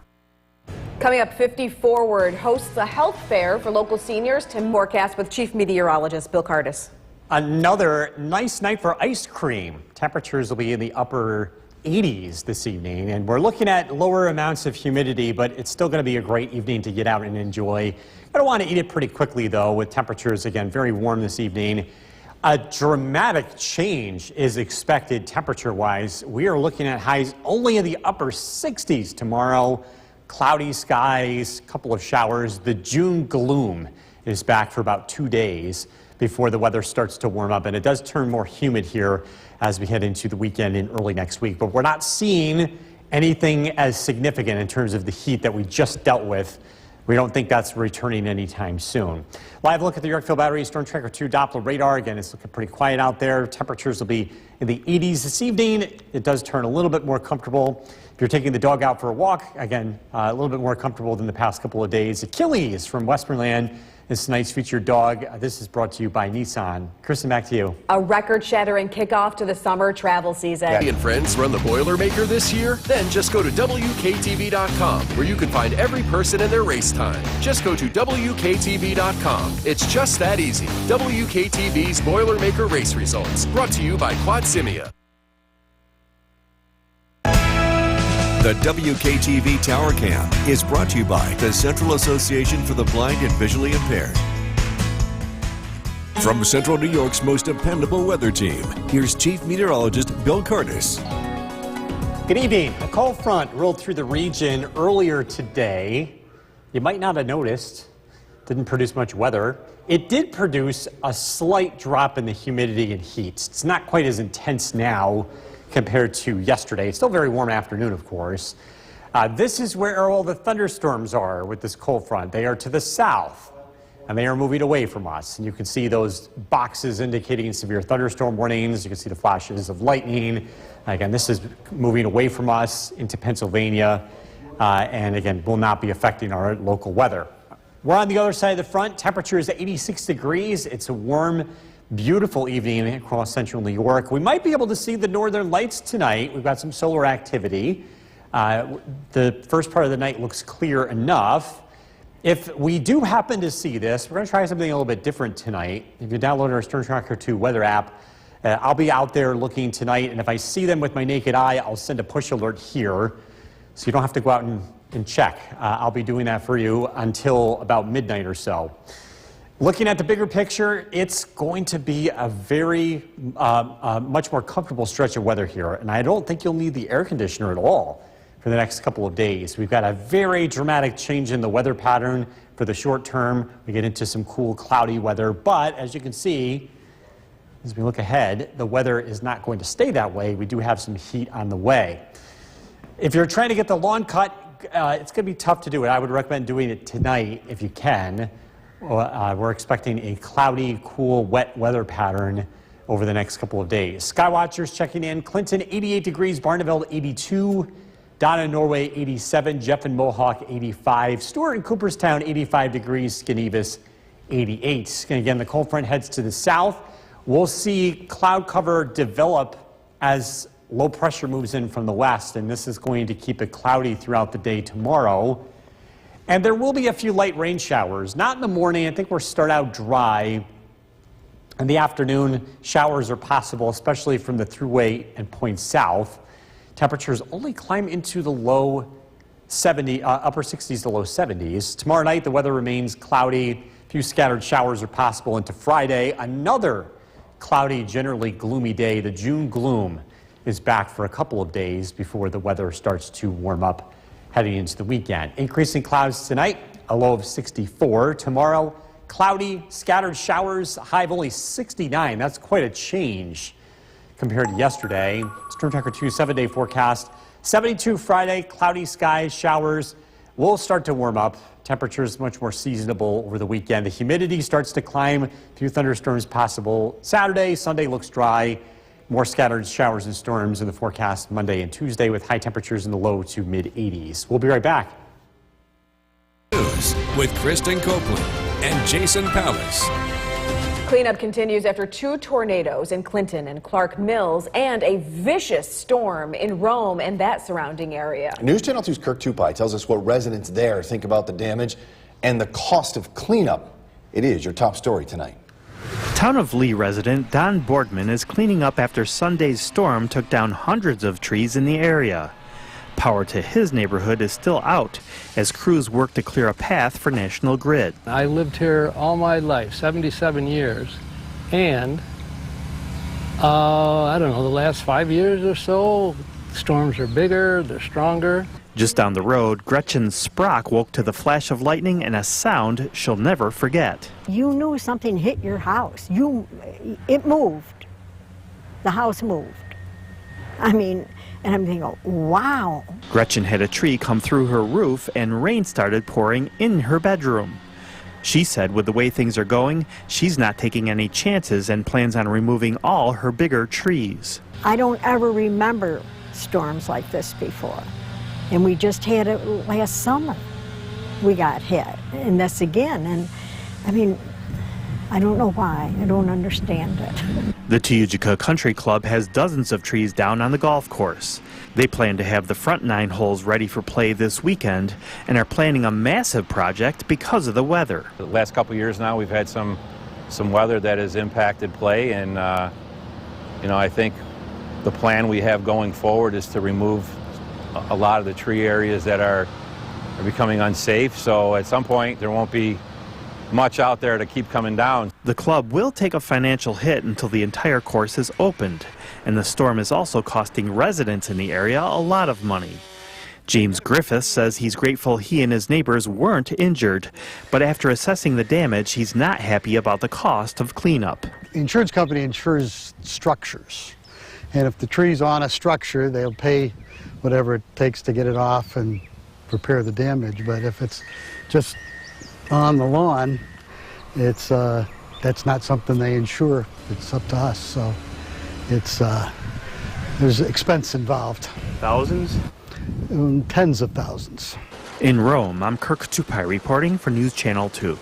Coming up, 50 Forward hosts a health fair for local seniors. Tim forecast with Chief Meteorologist Bill Cardis. Another nice night for ice cream. Temperatures will be in the upper 80s this evening, and we're looking at lower amounts of humidity, but it's still going to be a great evening to get out and enjoy. You're going to want to eat it pretty quickly, though, with temperatures, again, very warm this evening. A dramatic change is expected temperature-wise. We are looking at highs only in the upper 60s tomorrow. Cloudy skies, a couple of showers. The June gloom is back for about 2 days before the weather starts to warm up, and it does turn more humid here as we head into the weekend and early next week. But we're not seeing anything as significant in terms of the heat that we just dealt with. We don't think that's returning anytime soon. Live look at the Yorkville Battery Storm Tracker 2 Doppler radar. Again, it's looking pretty quiet out there. Temperatures will be in the 80s this evening. It does turn a little bit more comfortable. If you're taking the dog out for a walk, again, a little bit more comfortable than the past couple of days. Achilles from Westmoreland is tonight's featured dog. This is brought to you by Nissan. Kristen, back to you. A record-shattering kickoff to the summer travel season. Hey and friends run the Boilermaker this year? Then just go to WKTV.com, where you can find every person and their race time. Just go to WKTV.com. It's just that easy. WKTV's Boilermaker race results, brought to you by Quad Simia. The WKTV Tower Cam is brought to you by the Central Association for the Blind and Visually Impaired. From Central New York's most dependable weather team, here's Chief Meteorologist Bill Cardis. Good evening. A cold front rolled through the region earlier today. You might not have noticed. Didn't produce much weather. It did produce a slight drop in the humidity and heat. It's not quite as intense now compared to yesterday. It's still very warm afternoon, of course. This is where all the thunderstorms are with this cold front. They are to the south, and they are moving away from us. And you can see those boxes indicating severe thunderstorm warnings. You can see the flashes of lightning. Again, this is moving away from us into Pennsylvania, and again, will not be affecting our local weather. We're on the other side of the front. Temperature is 86 degrees. It's a warm, beautiful evening across central New York. We might be able to see the northern lights tonight. We've got some solar activity. The first part of the night looks clear enough. If we do happen to see this, we're going to try something a little bit different tonight. If you download our Storm Tracker 2 weather app, I'll be out there looking tonight, and if I see them with my naked eye, I'll send a push alert here, so you don't have to go out and check. I'll be doing that for you until about midnight or so. Looking at the bigger picture, it's going to be a very much more comfortable stretch of weather here, and I don't think you'll need the air conditioner at all for the next couple of days. We've got a very dramatic change in the weather pattern for the short term. We get into some cool, cloudy weather, but as you can see, as we look ahead, the weather is not going to stay that way. We do have some heat on the way. If you're trying to get the lawn cut, it's going to be tough to do it. I would recommend doing it tonight if you can. We're expecting a cloudy, cool, wet weather pattern over the next couple of days. Skywatchers checking in. Clinton 88 degrees, Barneveld 82, Donna, Norway 87, Jeff and Mohawk 85, Stewart and Cooperstown 85 degrees, Skenevis 88. And again, the cold front heads to the south. We'll see cloud cover develop as low pressure moves in from the west, and this is going to keep it cloudy throughout the day tomorrow. And there will be a few light rain showers. Not in the morning. I think we'll start out dry. In the afternoon, showers are possible, especially from the Thruway and points south. Temperatures only climb into the low 70, upper 60s to low 70s. Tomorrow night, the weather remains cloudy. A few scattered showers are possible into Friday. Another cloudy, generally gloomy day. The June gloom is back for a couple of days before the weather starts to warm up heading into the weekend. Increasing clouds tonight, a low of 64. Tomorrow, cloudy, scattered showers, high of only 69. That's quite a change compared to yesterday. Storm Tracker 2 7-day forecast. 72 Friday, cloudy skies, showers will start to warm up. Temperatures much more seasonable over the weekend. The humidity starts to climb. A few thunderstorms possible Saturday. Sunday looks dry. More scattered showers and storms in the forecast Monday and Tuesday with high temperatures in the low to mid 80s. We'll be right back. News with Kristen Copeland and Jason Pallas. Cleanup continues after 2 tornadoes in Clinton and Clark Mills and a vicious storm in Rome and that surrounding area. News Channel 2's Kirk Tupai tells us what residents there think about the damage and the cost of cleanup. It is your top story tonight. Town of Lee resident Don Boardman is cleaning up after Sunday's storm took down hundreds of trees in the area. Power to his neighborhood is still out as crews work to clear a path for National Grid. I lived here all my life, 77 years, and I don't know, the last 5 years or so, storms are bigger, they're stronger. Just down the road, Gretchen Sprock woke to the flash of lightning and a sound she'll never forget. You knew something hit your house. It moved. The house moved. I mean, and I'm thinking, wow. Gretchen had a tree come through her roof and rain started pouring in her bedroom. She said with the way things are going, she's not taking any chances and plans on removing all her bigger trees. I don't ever remember storms like this before. And we just had it last summer. We got hit, and this again. And I mean, I don't know why. I don't understand it. The Tiyujica Country Club has dozens of trees down on the golf course. They plan to have the front 9 holes ready for play this weekend and are planning a massive project because of the weather. The last couple of years now, we've had some weather that has impacted play, and you know, I think the plan we have going forward is to remove a lot of the tree areas that are becoming unsafe. So at some point, there won't be much out there to keep coming down. The club will take a financial hit until the entire course is opened, and the storm is also costing residents in the area a lot of money. James Griffiths says he's grateful he and his neighbors weren't injured, but after assessing the damage, he's not happy about the cost of cleanup. The insurance company insures structures, and if the tree's on a structure, they'll pay whatever it takes to get it off and repair the damage. But if it's just on the lawn, it's that's not something they insure. It's up to us. So it's there's expense involved. Thousands? Tens of thousands. In Rome, I'm Kirk Tupai reporting for News Channel 2.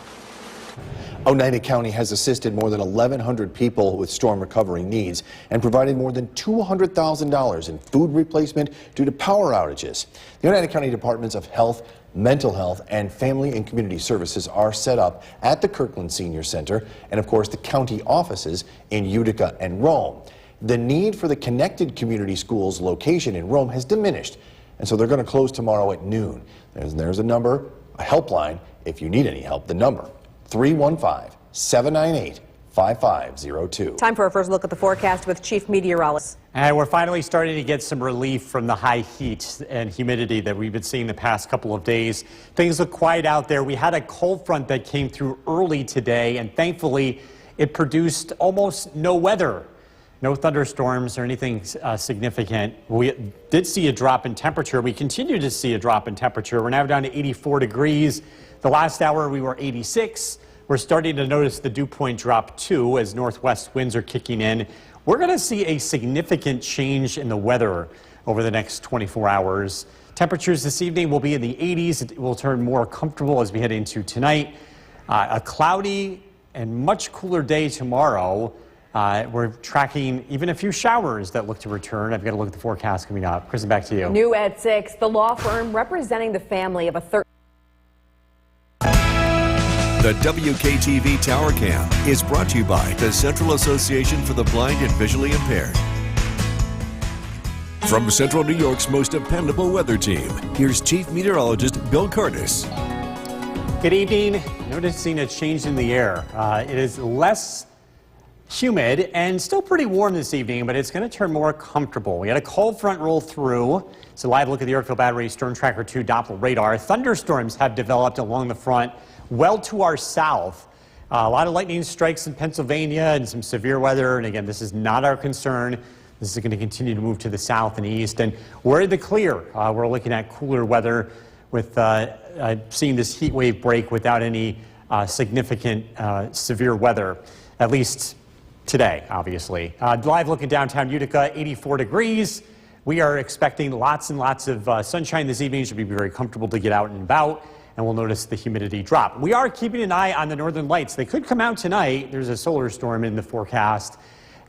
Oneida County has assisted more than 1,100 people with storm recovery needs and provided more than $200,000 in food replacement due to power outages. The Oneida County Departments of Health, Mental Health, and Family and Community Services are set up at the Kirkland Senior Center and, of course, the county offices in Utica and Rome. The need for the Connected Community Schools location in Rome has diminished, and so they're going to close tomorrow at noon. There's a number, a helpline, if you need any help. The number, 315-798-5502. Time for our first look at the forecast with Chief Meteorologist. And we're finally starting to get some relief from the high heat and humidity that we've been seeing the past couple of days. Things look quiet out there. We had a cold front that came through early today, and thankfully it produced almost no weather. No thunderstorms or anything significant. We did see a drop in temperature. We continue to see a drop in temperature. We're now down to 84 degrees. The last hour we were 86. We're starting to notice the dew point drop too as northwest winds are kicking in. We're going to see a significant change in the weather over the next 24 hours. Temperatures this evening will be in the 80s. It will turn more comfortable as we head into tonight. A cloudy and much cooler day tomorrow. We're tracking even a few showers that look to return. I've got to look at the forecast coming up. Kristen, back to you. New at 6, the law firm representing the family of a The WKTV Tower Cam is brought to you by the Central Association for the Blind and Visually Impaired. From Central New York's most dependable weather team, here's Chief Meteorologist Bill Curtis. Good evening. Noticing a change in the air. It is less humid and still pretty warm this evening, but it's going to turn more comfortable. We had a cold front roll through. It's a live look at the Yorkville Battery Storm Tracker 2 Doppler radar. Thunderstorms have developed along the front, well to our south. A lot of lightning strikes in Pennsylvania and some severe weather. And again, this is not our concern. This is going to continue to move to the south and east. And we're in the clear. We're looking at cooler weather with seeing this heat wave break without any significant severe weather, at least today, obviously. Live look at downtown Utica, 84 degrees. We are expecting lots and lots of sunshine this evening. It should be very comfortable to get out and about. And we'll notice the humidity drop. We are keeping an eye on the northern lights. They could come out tonight. There's a solar storm in the forecast.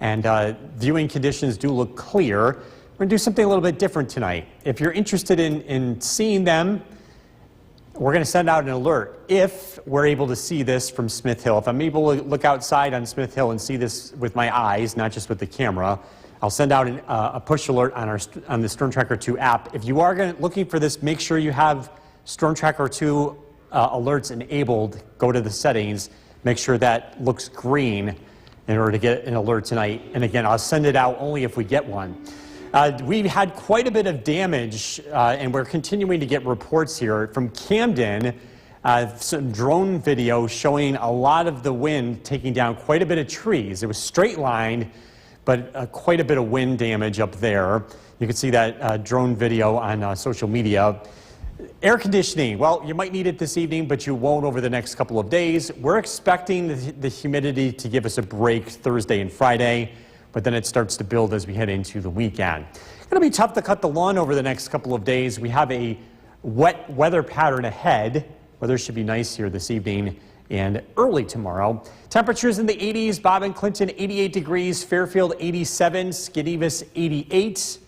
And viewing conditions do look clear. We're going to do something a little bit different tonight. If you're interested in seeing them, we're going to send out an alert if we're able to see this from Smith Hill. If I'm able to look outside on Smith Hill and see this with my eyes, not just with the camera, I'll send out a push alert on the Storm Tracker 2 app. If you are looking for this, make sure you have Storm Tracker 2 alerts enabled. Go to the settings, make sure that looks green in order to get an alert tonight. And again, I'll send it out only if we get one. We've had quite a bit of damage, and we're continuing to get reports here from Camden. Some drone video showing a lot of the wind taking down quite a bit of trees. It was straight lined, but quite a bit of wind damage up there. You can see that drone video on social media. Air conditioning, well, you might need it this evening, but you won't over the next couple of days. We're expecting the humidity to give us a break Thursday and Friday, but then it starts to build as we head into the weekend. It's going to be tough to cut the lawn over the next couple of days. We have a wet weather pattern ahead. Weather should be nice here this evening and early tomorrow. Temperatures in the 80s, Bob and Clinton 88 degrees, Fairfield 87, Skidivas 88.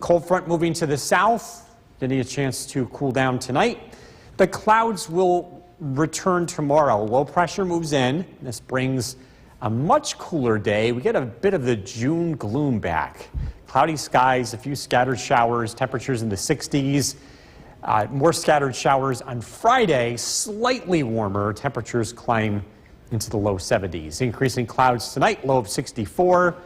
Cold front moving to the south. Getting a chance to cool down tonight. The clouds will return tomorrow. Low pressure moves in. This brings a much cooler day. We get a bit of the June gloom back. Cloudy skies, a few scattered showers, temperatures in the 60s. More scattered showers on Friday, slightly warmer. Temperatures climb into the low 70s. Increasing clouds tonight, low of 64.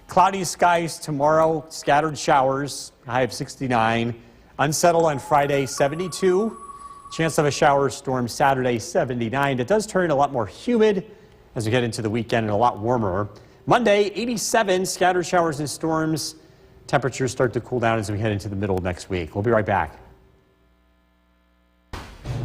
Cloudy skies tomorrow, scattered showers, high of 69. Unsettled on Friday, 72. Chance of a shower or storm Saturday, 79. It does turn a lot more humid as we get into the weekend and a lot warmer. Monday, 87. Scattered showers and storms. Temperatures start to cool down as we head into the middle of next week. We'll be right back.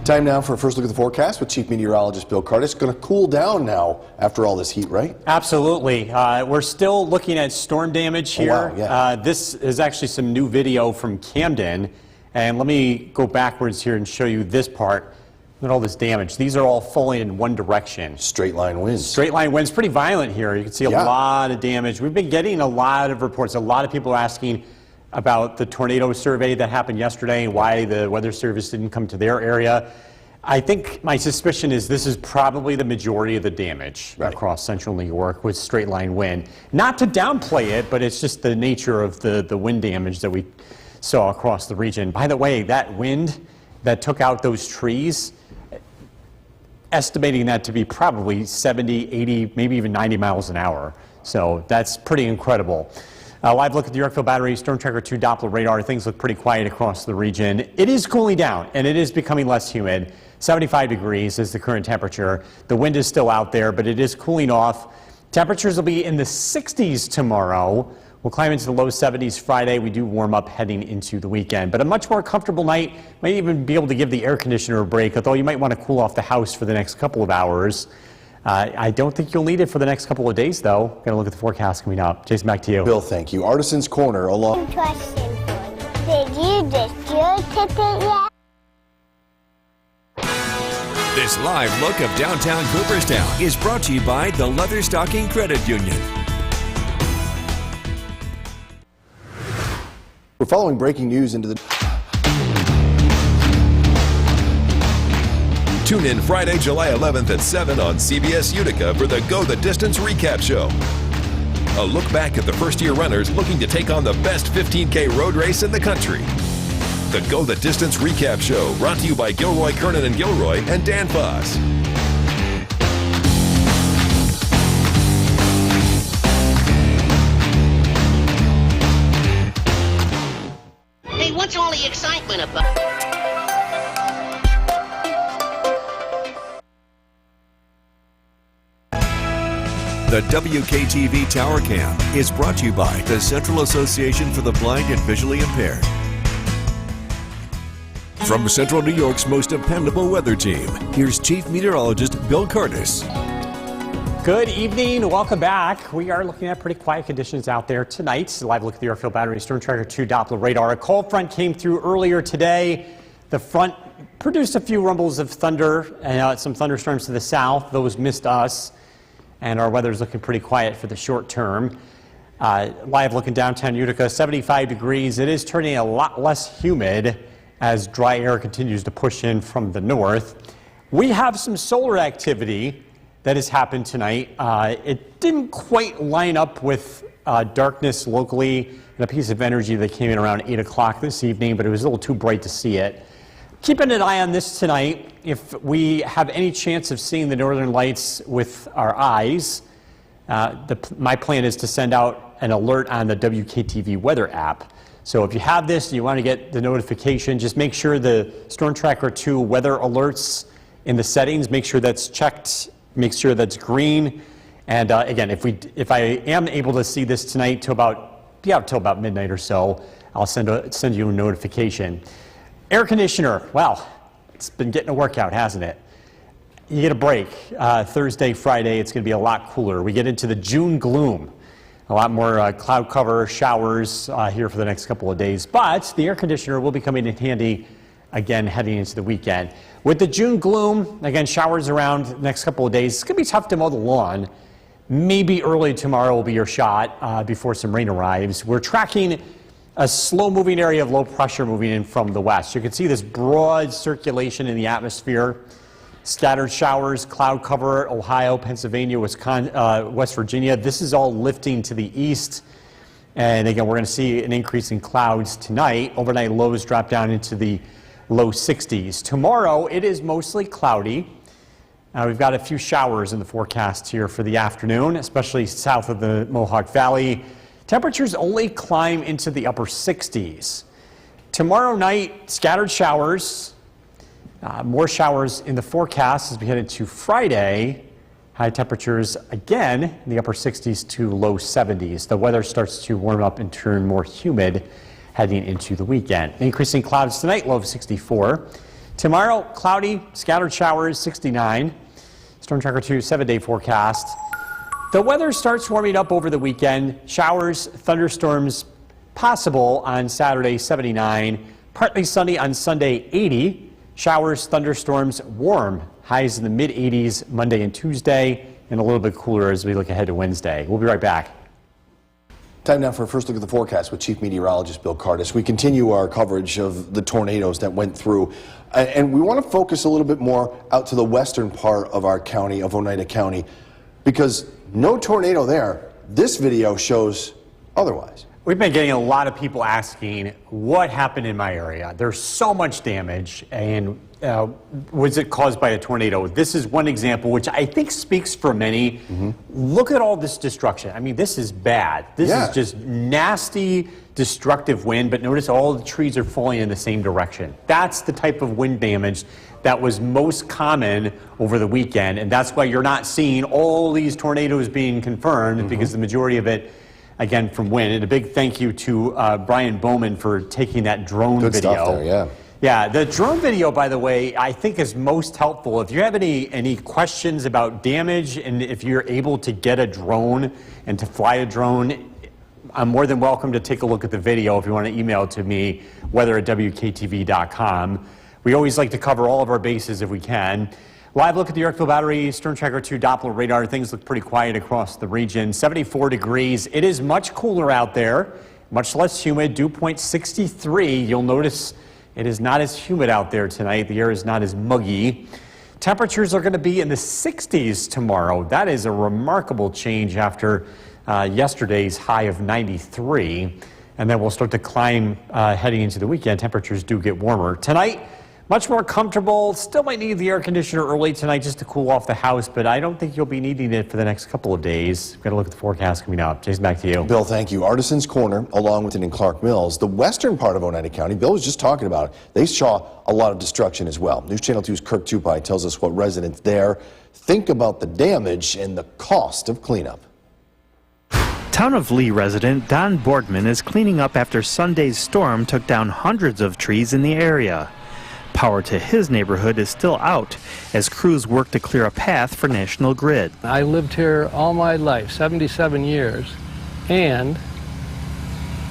Time now for a first look at the forecast with Chief Meteorologist Bill Curtis. Going to cool down now after all this heat, right? Absolutely. We're still looking at storm damage here. Oh, wow, yeah. This is actually some new video from Camden. And let me go backwards here and show you this part. Look at all this damage. These are all falling in one direction. Straight line winds. Straight line winds, pretty violent here. You can see a lot of damage. We've been getting a lot of reports. A lot of people asking about the tornado survey that happened yesterday and why the Weather Service didn't come to their area. I think my suspicion is this is probably the majority of the damage across central New York with straight line wind. Not to downplay it, but it's just the nature of the wind damage that we saw across the region. By the way, that wind that took out those trees, estimating that to be probably 70, 80, maybe even 90 miles an hour. So that's pretty incredible. Live look at the Yorkville Battery Storm Tracker 2 Doppler radar. Things look pretty quiet across the region. It is cooling down, and it is becoming less humid. 75 degrees is the current temperature. The wind is still out there, but it is cooling off. Temperatures will be in the 60s tomorrow. We'll climb into the low 70s Friday. We do warm up heading into the weekend, but a much more comfortable night. Might even be able to give the air conditioner a break, although you might want to cool off the house for the next couple of hours. I don't think you'll need it for the next couple of days, though. Going to look at the forecast coming up. Jason, back to you. Bill, thank you. Artisans Corner along. Question for you. Did you destroy ticket yet? This live look of downtown Cooperstown is brought to you by the Leatherstocking Credit Union. We're following breaking news into the... Tune in Friday, July 11th at 7 on CBS Utica for the Go the Distance Recap Show. A look back at the first-year runners looking to take on the best 15K road race in the country. The Go the Distance Recap Show, brought to you by Gilroy, Kernan and Gilroy and Dan Foss. Hey, what's all the excitement about? The WKTV Tower Cam is brought to you by the Central Association for the Blind and Visually Impaired. From Central New York's most dependable weather team, here's Chief Meteorologist Bill Curtis. Good evening. Welcome back. We are looking at pretty quiet conditions out there tonight. A live look at the Airfield Battery Storm Tracker 2 Doppler radar. A cold front came through earlier today. The front produced a few rumbles of thunder and some thunderstorms to the south. Those missed us. And our weather is looking pretty quiet for the short term. Live look in downtown Utica, 75 degrees. It is turning a lot less humid as dry air continues to push in from the north. We have some solar activity that has happened tonight. It didn't quite line up with darkness locally and a piece of energy that came in around 8 o'clock this evening, but it was a little too bright to see it. Keeping an eye on this tonight. If we have any chance of seeing the northern lights with our eyes, my plan is to send out an alert on the WKTV weather app. So if you have this and you want to get the notification, just make sure the Storm Tracker 2 weather alerts in the settings, make sure that's checked, make sure that's green. And again, if I am able to see this tonight till about midnight or so, I'll send you a notification. Air conditioner, well, it's been getting a workout, hasn't it? You get a break. Thursday, Friday, it's going to be a lot cooler. We get into the June gloom. A lot more cloud cover, showers here for the next couple of days. But the air conditioner will be coming in handy again heading into the weekend. With the June gloom, again, showers around the next couple of days. It's going to be tough to mow the lawn. Maybe early tomorrow will be your shot before some rain arrives. We're tracking a slow-moving area of low pressure moving in from the west. You can see this broad circulation in the atmosphere. Scattered showers, cloud cover, Ohio, Pennsylvania, Wisconsin, West Virginia. This is all lifting to the east. And again, we're going to see an increase in clouds tonight. Overnight lows drop down into the low 60s. Tomorrow, it is mostly cloudy. We've got a few showers in the forecast here for the afternoon, especially south of the Mohawk Valley. Temperatures only climb into the upper 60s. Tomorrow night, scattered showers. More showers in the forecast as we head into Friday. High temperatures again in the upper 60s to low 70s. The weather starts to warm up and turn more humid heading into the weekend. Increasing clouds tonight, low of 64. Tomorrow, cloudy, scattered showers, 69. Storm Tracker 2 7-day forecast. The weather starts warming up over the weekend. Showers, thunderstorms possible on Saturday, 79. Partly sunny on Sunday, 80. Showers, thunderstorms, warm. Highs in the mid-80s Monday and Tuesday, and a little bit cooler as we look ahead to Wednesday. We'll be right back. Time now for a first look at the forecast with Chief Meteorologist Bill Curtis. We continue our coverage of the tornadoes that went through, and we want to focus a little bit more out to the western part of our county, of Oneida County, because no tornado there. This video shows otherwise. We've been getting a lot of people asking what happened in my area. There's so much damage, and was it caused by a tornado? This is one example, which I think speaks for many. Look at all this destruction. I mean, this is bad. This is just nasty, destructive wind, but notice all the trees are falling in the same direction. That's the type of wind damage that was most common over the weekend, and that's why you're not seeing all these tornadoes being confirmed, because the majority of it, again, from wind. And a big thank you to Brian Bowman for taking that drone video. Good stuff there, yeah. Yeah, the drone video, by the way, I think is most helpful. If you have any questions about damage and if you're able to get a drone and to fly a drone, I'm more than welcome to take a look at the video if you want to email it to me, weather@wktv.com. We always like to cover all of our bases if we can. Live look at the Yorkville Battery Storm Tracker 2 Doppler radar. Things look pretty quiet across the region. 74 degrees. It is much cooler out there, much less humid. Dew point 63. You'll notice it is not as humid out there tonight. The air is not as muggy. Temperatures are going to be in the 60s tomorrow. That is a remarkable change after yesterday's high of 93. And then we'll start to climb heading into the weekend. Temperatures do get warmer. Tonight, much more comfortable. Still might need the air conditioner early tonight just to cool off the house, but I don't think you'll be needing it for the next couple of days. We've got to look at the forecast coming up. Jason, back to you. Bill, thank you. Artisans Corner, along with it in Clark Mills, the western part of Oneida County, Bill was just talking about it. They saw a lot of destruction as well. News Channel 2's Kirk Tupai tells us what residents there think about the damage and the cost of cleanup. Town of Lee resident Don Boardman is cleaning up after Sunday's storm took down hundreds of trees in the area. Power to his neighborhood is still out as crews work to clear a path for National Grid. I lived here all my life, 77 years, and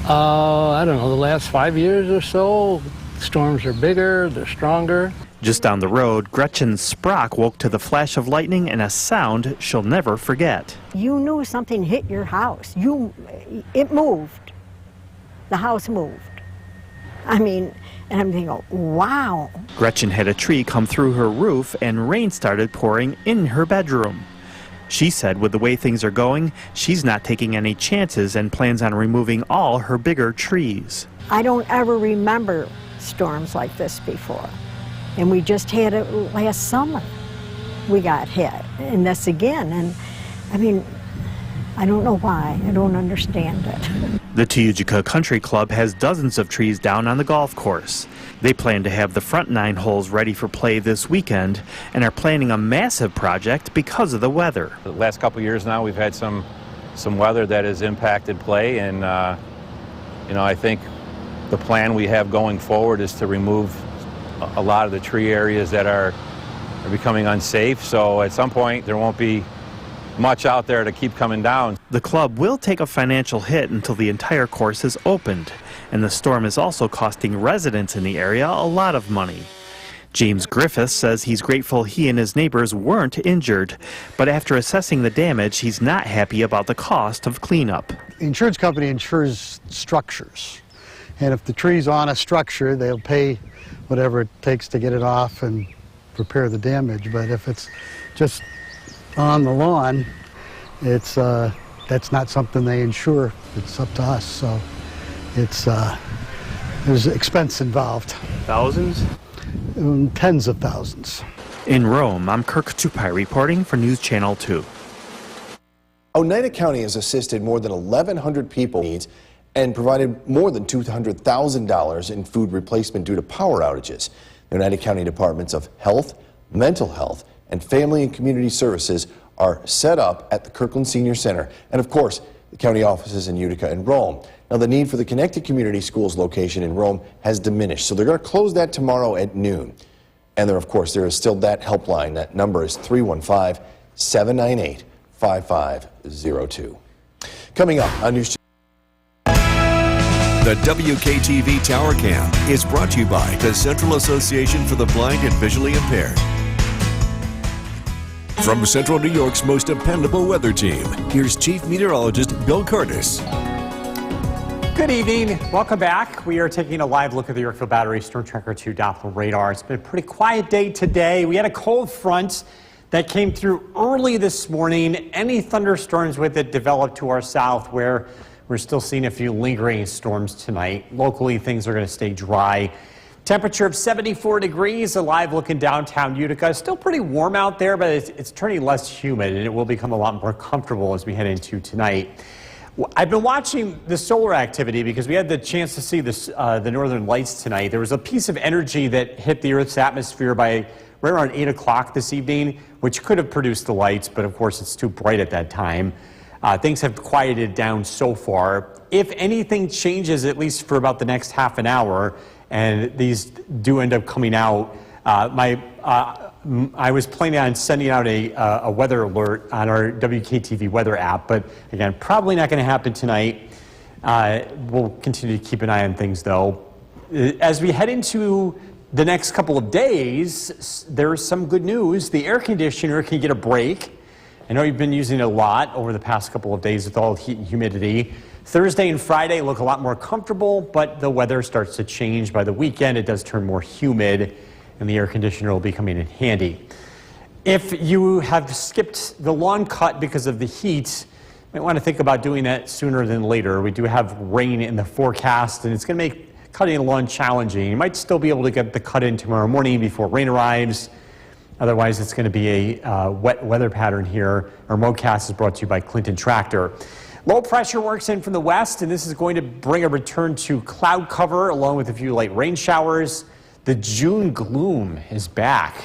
I don't know, the last 5 years or so, storms are bigger, they're stronger. Just down the road, Gretchen Sprock woke to the flash of lightning and a sound she'll never forget. You knew something hit your house. It moved. The house moved. I mean, and I'm thinking, wow. Gretchen had a tree come through her roof and rain started pouring in her bedroom. She said with the way things are going, she's not taking any chances and plans on removing all her bigger trees. I don't ever remember storms like this before. And we just had it last summer. We got hit, and this again. And I mean, I don't know why. I don't understand it. The Tiyujica Country Club has dozens of trees down on the golf course. They plan to have the front 9 holes ready for play this weekend and are planning a massive project because of the weather. The last couple of years now, we've had some weather that has impacted play, and you know, I think the plan we have going forward is to remove a lot of the tree areas that are becoming unsafe. So at some point, there won't be much out there to keep coming down. The club will take a financial hit until the entire course is opened, and the storm is also costing residents in the area a lot of money. James Griffiths says he's grateful he and his neighbors weren't injured, but after assessing the damage, he's not happy about the cost of cleanup. The insurance company insures structures, and if the tree's on a structure, they'll pay whatever it takes to get it off and repair the damage. But if it's just on the lawn, it's that's not something they insure. It's up to us. So it's there's expense involved. Thousands? Tens of thousands. In Rome, I'm Kirk Tupai reporting for News Channel 2. Oneida County has assisted more than 1,100 people needs and provided more than $200,000 in food replacement due to power outages. The Oneida County Departments of Health, Mental Health, and Family and Community Services are set up at the Kirkland Senior Center, and of course, the county offices in Utica and Rome. Now, the need for the Connected Community Schools location in Rome has diminished, so they're going to close that tomorrow at noon. And there, of course, there is still that helpline. That number is 315-798-5502. Coming up on News. The WKTV Tower Cam is brought to you by the Central Association for the Blind and Visually Impaired. From Central New York's most dependable weather team, here's Chief Meteorologist Bill Curtis. Good evening. Welcome back. We are taking a live look at the Yorkville Battery Storm Tracker 2 Doppler radar. It's been a pretty quiet day today. We had a cold front that came through early this morning. Any thunderstorms with it developed to our south, where we're still seeing a few lingering storms tonight. Locally, things are going to stay dry. Temperature of 74 degrees, a live look in downtown Utica. It's still pretty warm out there, but it's turning less humid, and it will become a lot more comfortable as we head into tonight. I've been watching the solar activity because we had the chance to see this, the northern lights tonight. There was a piece of energy that hit the Earth's atmosphere by right around 8 o'clock this evening, which could have produced the lights, but of course it's too bright at that time. Things have quieted down so far. If anything changes, at least for about the next half an hour, and these do end up coming out. I was planning on sending out a weather alert on our WKTV weather app, but again, probably not going to happen tonight. We'll continue to keep an eye on things, though. As we head into the next couple of days, there's some good news. The air conditioner can get a break. I know you've been using it a lot over the past couple of days with all the heat and humidity. Thursday and Friday look a lot more comfortable, but the weather starts to change. By the weekend, it does turn more humid, and the air conditioner will be coming in handy. If you have skipped the lawn cut because of the heat, you might want to think about doing that sooner than later. We do have rain in the forecast, and it's going to make cutting the lawn challenging. You might still be able to get the cut in tomorrow morning before rain arrives. Otherwise, it's going to be a wet weather pattern here. Our Mowcast is brought to you by Clinton Tractor. Low pressure works in from the west, and this is going to bring a return to cloud cover along with a few light rain showers. The June gloom is back.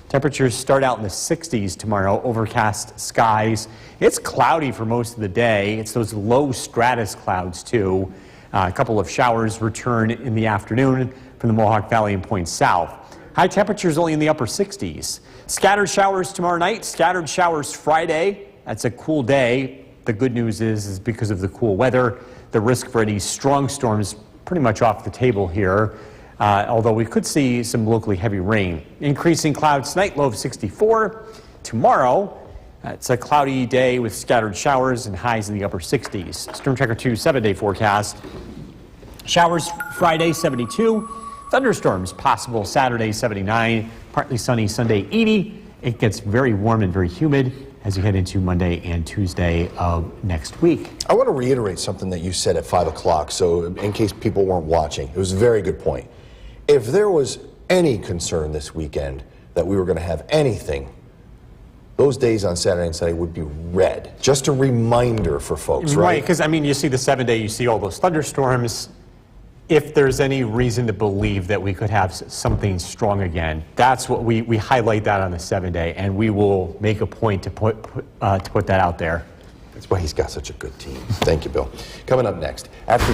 Temperatures start out in the 60s tomorrow, overcast skies. It's cloudy for most of the day. It's those low stratus clouds, too. A couple of showers return in the afternoon from the Mohawk Valley and points south. High temperatures only in the upper 60s. Scattered showers tomorrow night, scattered showers Friday. That's a cool day. The good news is because of the cool weather, the risk for any strong storms pretty much off the table here. Although we could see some locally heavy rain. Increasing clouds tonight, low of 64. Tomorrow, it's a cloudy day with scattered showers and highs in the upper 60s. Storm Tracker 2 7-day forecast. Showers Friday, 72. Thunderstorms possible Saturday, 79. Partly sunny Sunday, 80. It gets very warm and very humid as you head into Monday and Tuesday of next week. I want to reiterate something that you said at 5 o'clock, so in case people weren't watching. It was a very good point. If there was any concern this weekend that we were going to have anything, those days on Saturday and Sunday would be red. Just a reminder for folks, right? Right, because, I mean, you see the 7-day, you see all those thunderstorms. If there's any reason to believe that we could have something strong again, that's what we highlight that on the 7-day, and we will make a point to put that out there. That's why he's got such a good team. Thank you, Bill. Coming up next, after